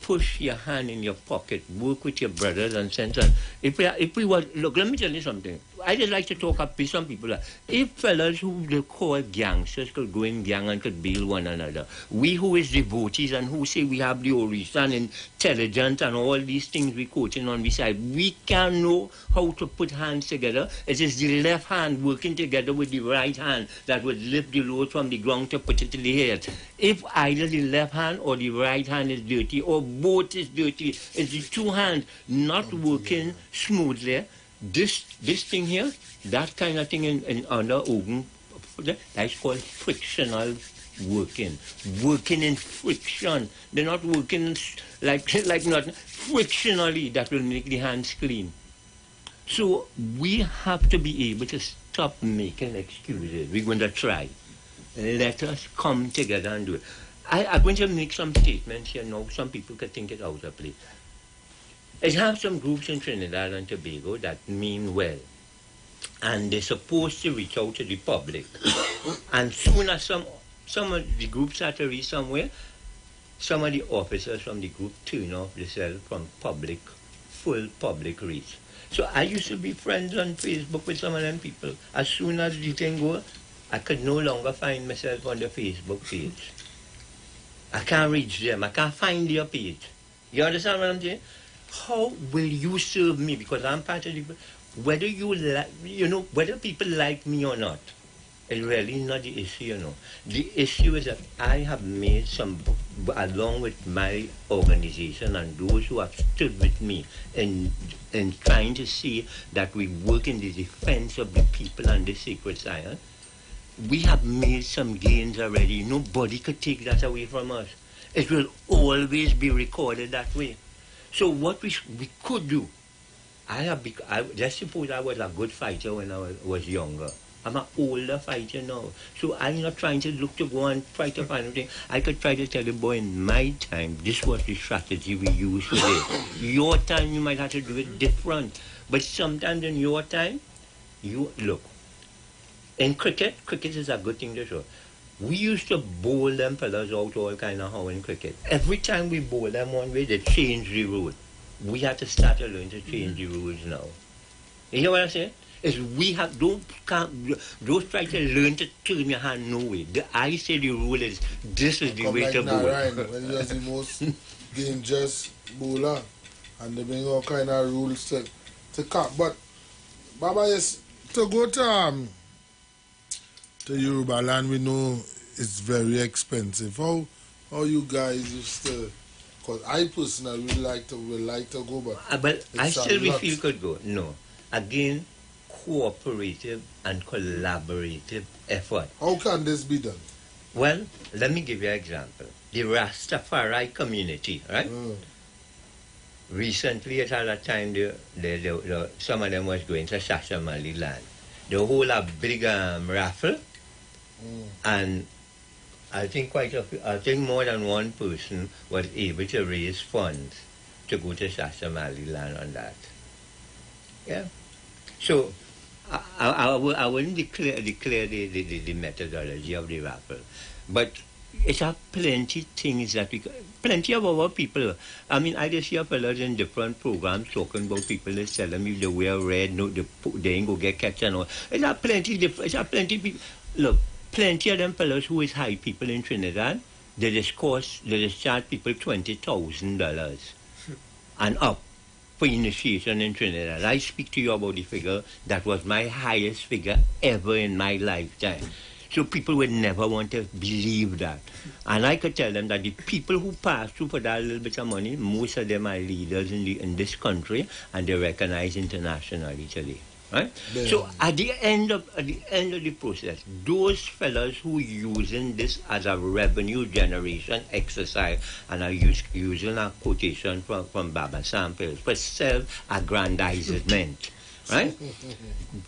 Push your hand in your pocket. Work with your brothers and sisters. If we were, look, let me tell you something. I just like to talk up with some people. If fellas who they call gangsters could go in gang and could build one another, we who is devotees and who say we have the Orisa and intelligence and all these things we coaching on beside, we can know how to put hands together. It is the left hand working together with the right hand that would lift the load from the ground to put it to the head. If either the left hand or the right hand is dirty or both is dirty, it's the two hands not working smoothly. This thing here, that kind of thing in under Ogun, that's called frictional working. Working in friction. They're not working like not frictionally that will make the hands clean. So we have to be able to stop making excuses. We're going to try. Let us come together and do it. I'm going to make some statements here now. Some people could think it out of place. I have some groups in Trinidad and Tobago that mean well. And they're supposed to reach out to the public. And soon as some of the groups are to reach somewhere, some of the officers from the group turn off themselves from full public reach. So I used to be friends on Facebook with some of them people. As soon as the thing goes, I could no longer find myself on the Facebook page. I can't reach them. I can't find their page. You understand what I'm saying? How will you serve me? Because I'm part of the... Whether you like... whether people like me or not, it's really not the issue, The issue is that I have made some... Along with my organization and those who have stood with me in trying to see that we work in the defense of the people and the sacred science, we have made some gains already. Nobody could take that away from us. It will always be recorded that way. So what we could do, let's suppose I was a good fighter when I was younger. I'm an older fighter now. So I'm not trying to look to go and try to find anything. I could try to tell the boy in my time, this was the strategy we used today. Your time, you might have to do it different. But sometimes in your time, look, in cricket is a good thing to show. We used to bowl them fellas out all kind of how in cricket. Every time we bowl them one way, they change the rule. We have to start to learn to change the rules now. You hear what I'm saying? Is we have don't try to learn to turn your hand no way. I say the rule is this is the way to bowl. When you're the most dangerous bowler and they bring all kind of rules to cap. But Baba, yes, to go to Yoruba land, we know it's very expensive. How you guys used to? Because I personally would like to go, but I still feel could go. No, again, cooperative and collaborative effort. How can this be done? Well, let me give you an example. The Rastafari community, right? Recently, at a time, some of them was going to Shashamali land. They hold a big raffle, and I think I think more than one person was able to raise funds to go to Shashamali on that. Yeah. So I wouldn't declare the methodology of the raffle, but it's a plenty things that plenty of our people. I mean, I just hear fellas in different programs talking about people that's telling me they wear red, no, they ain't go get catch and all. It's a plenty people. Look, plenty of them fellas who is high people in Trinidad, they just charge people $20,000 and up for initiation in Trinidad. I speak to you about the figure that was my highest figure ever in my lifetime. So people would never want to believe that. And I could tell them that the people who pass through for that little bit of money, most of them are leaders in this country, and they're recognized internationally today. Right? Yeah. So at the end of the process, those fellows who using this as a revenue generation exercise, and are using a quotation from Baba Samples for self-aggrandizement. Right?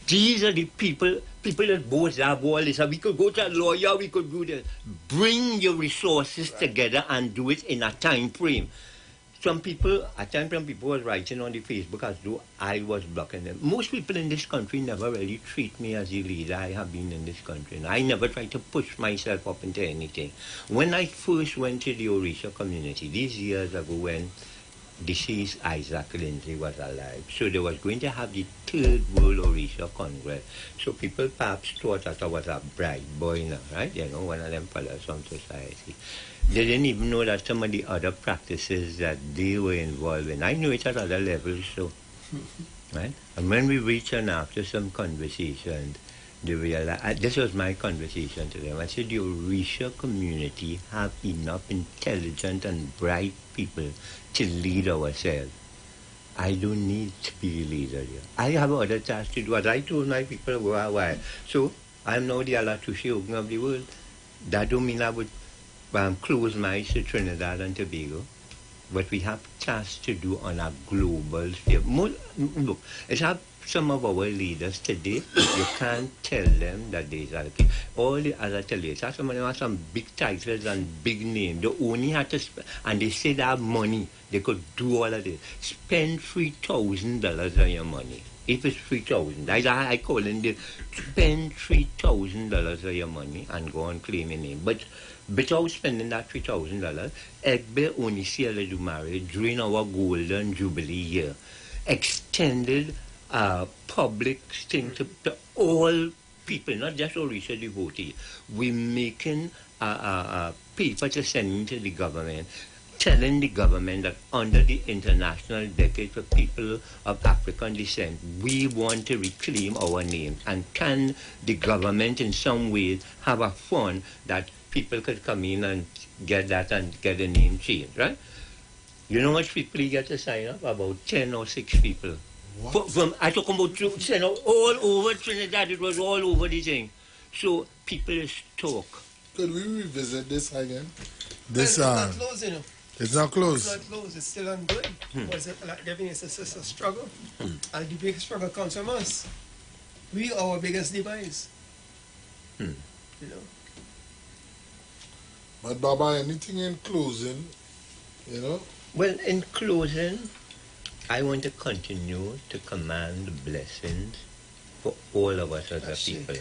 These are the people that both have all this. We could go to a lawyer, we could do this. Bring your resources together and do it in a time frame. At times some people was writing on the Facebook as though I was blocking them. Most people in this country never really treat me as a leader I have been in this country. And I never try to push myself up into anything. When I first went to the Orisha community, these years ago when deceased Isaac Lindsay was alive. So they was going to have the Third World Orisha Congress. So people perhaps thought that I was a bright boy now, right? You know, one of them fellows from society. They didn't even know that some of the other practices that they were involved in. I knew it at other levels, so, right? And when we reached and after some conversations, they realized, this was my conversation to them. I said, the Orisha community have enough intelligent and bright people to lead ourselves. I don't need to be a leader here. I have other tasks to do. As I told my people, why? So, I'm now the Alatushi Ogun of the world. That don't mean I would close my eyes to Trinidad and Tobago. But we have tasks to do on a global scale. Look, it's how some of our leaders today, you can't tell them that they are okay. All the other tell you, some of them have some big titles and big names. They only have to and they say they have money, they could do all of this. Spend $3,000 on your money. If it's $3,000, I call it, spend $3,000 of your money and go and claim your name. But without spending that $3,000, Egbe only see a little marriage during our golden jubilee year. Extended public thing to all people, not just Orisha devotees. We're making a paper to send to the government, telling the government that under the International Decade for People of African Descent, we want to reclaim our names. And can the government in some ways have a fund that people could come in and get that and get a name changed, right? You know how much people you get to sign up? About 10 or 6 people. I talk about all over Trinidad. It was all over the thing. So people is talk. Could we revisit this again? It's not closed, you know. It's not closed. It's not closed. It's still ongoing. But like Devin is a struggle. And the big struggle comes from us. We are our biggest demise. You know. But Baba, anything in closing, you know? Well, in closing, I want to continue to command blessings for all of us as a people.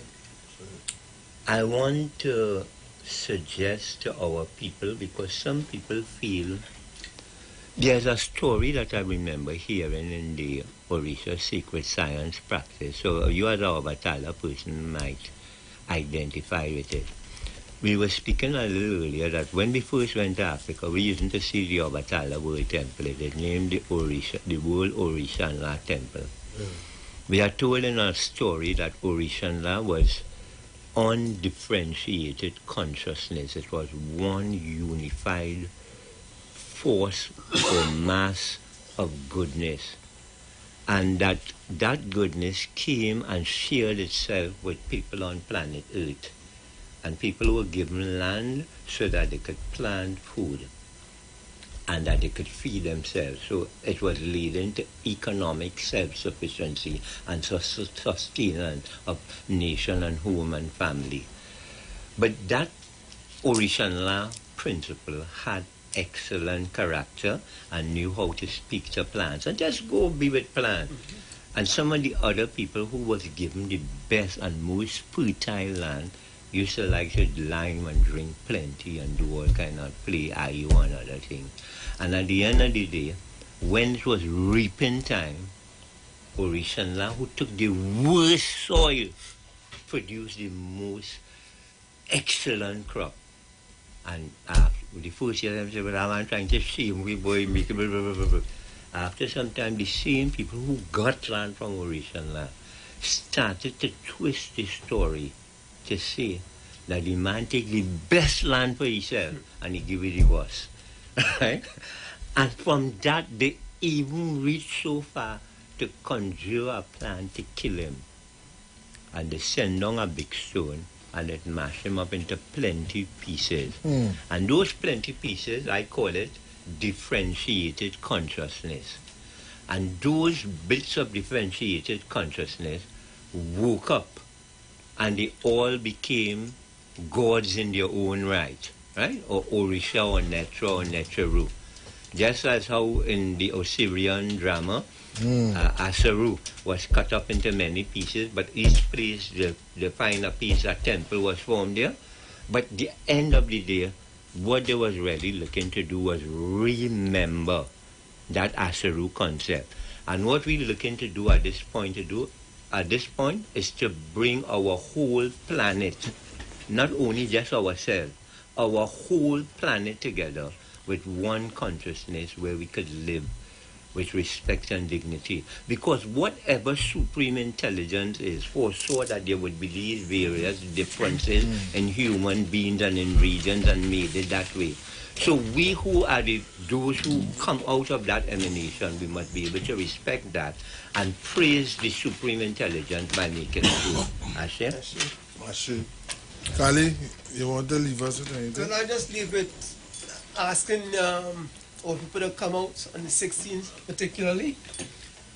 I want to suggest to our people, because some people feel, there's a story that I remember hearing in the Orisha Sacred Science practice. So you as our Batala person might identify with it. We were speaking a little earlier that when we first went to Africa, we used to see the Obatala World Temple. It is named the World Orishanla Temple. We are told in our story that Orishanla was undifferentiated consciousness. It was one unified force or mass of goodness. And that goodness came and shared itself with people on planet Earth. And people were given land so that they could plant food and that they could feed themselves. So it was leading to economic self-sufficiency and sustenance of nation and home and family. But that Orishanla principle had excellent character and knew how to speak to plants and just go be with plants. And some of the other people who was given the best and most fertile land used to like to lime and drink plenty and do all kind of play IU and other things. And at the end of the day, when it was reaping time, Orishanla, who took the worst soil, produced the most excellent crop. And the first year, I said, well, I'm trying to shame we boy, make it, blah, blah, blah, blah. After some time, the same people who got land from Orishanla started to twist the story to say that the man take the best land for himself and he give it the worst. Right? And from that, they even reached so far to conjure a plan to kill him. And they send down a big stone and it mash him up into plenty pieces. And those plenty pieces, I call it differentiated consciousness. And those bits of differentiated consciousness woke up and they all became gods in their own right? Or Orisha or Netra or Netraru. Just as how in the Osirian drama, Asaru was cut up into many pieces, but each place, the final piece, a temple was formed there. But the end of the day, what they was really looking to do was remember that Asaru concept. And what we're looking to do at this point is to bring our whole planet, not only just ourselves, our whole planet together with one consciousness where we could live with respect and dignity. Because whatever supreme intelligence is, foresaw that there would be these various differences in human beings and in regions and made it that way. So we who are those who come out of that emanation, we must be able to respect that and praise the supreme intelligence by making it true. Ashe? Ashe. Kali, you want to leave us with anything? Well, I just leave it asking all people to come out on the 16th particularly,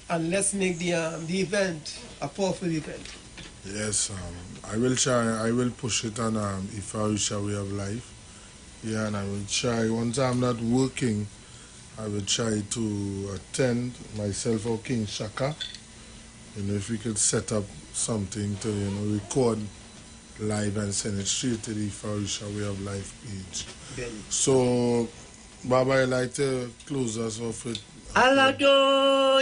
and let's make the event a powerful event. Yes, I will try. I will push it on Ifarisha Way of Life. Yeah, and I will try. Once I'm not working, I will try to attend myself or King Shaka. If we could set up something to record live and send it straight to the Ifarisha Way of Life page. So, Baba, I'd like to close us off with Alado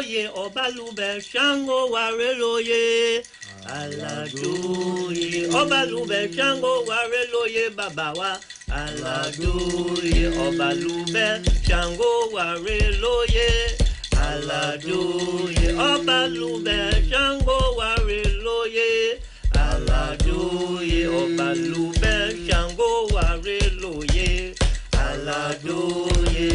ye obalube shango warelo ye. Alado ye obalube shango warelo ye babawa. Alado ye obalube shango warelo ye. Alado ye obalube shango warelo ye. Alado ye obalube shango warelo ye. Alado ye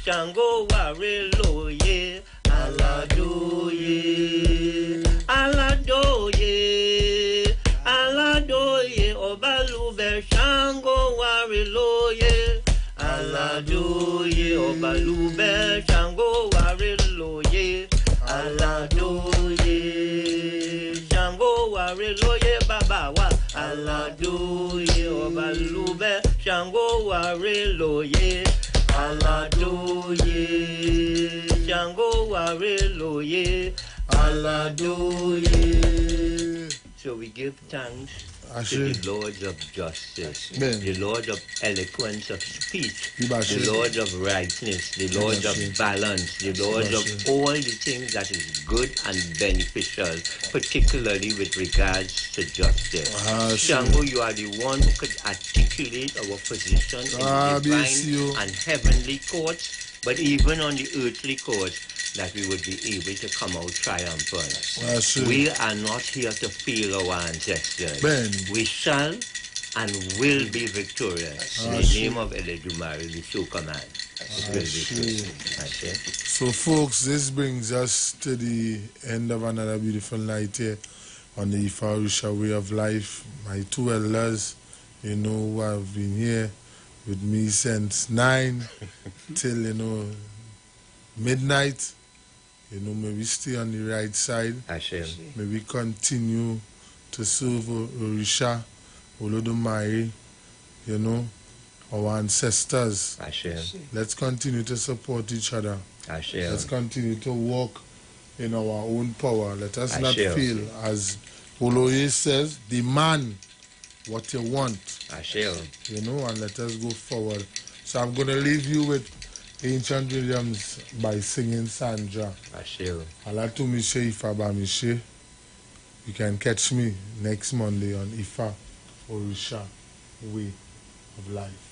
shango warelo ye. Alado ye. Alado ye. Alado ye obalube shango warelo ye. Alado ye obalube shango warelo ye. Alado ye shango warelo ye babawa. Alado ye obalube shango warelo ye. Alado ye shango warelo ye. Alado ye. So we give thanks to the Lords of justice, the Lord of eloquence of speech, the Lord of rightness, the Lord of balance, the Lord of all the things that is good and beneficial, particularly with regards to justice. Shango, you are the one who could articulate our position in the divine and heavenly courts, but even on the earthly courts, that we would be able to come out triumphant. We are not here to fail our ancestors. We shall and will be victorious. In the name of Eledumare, we so command. It will be true. So folks, this brings us to the end of another beautiful night here on the Ifarisha Way of Life. My two elders, who have been here with me since 9 till, midnight. May we stay on the right side. May we continue to serve Orisha, Olodumare, you know, our ancestors. Let's continue to support each other. Let's continue to walk in our own power. Let us not feel, as Oloye says, demand what you want. You know, and let us go forward. So I'm going to leave you with Ancient Williams by singing Sandra. Alatu Mishe Ifa Ba Mishe. You can catch me next Monday on Ifa Orisha Way of Life.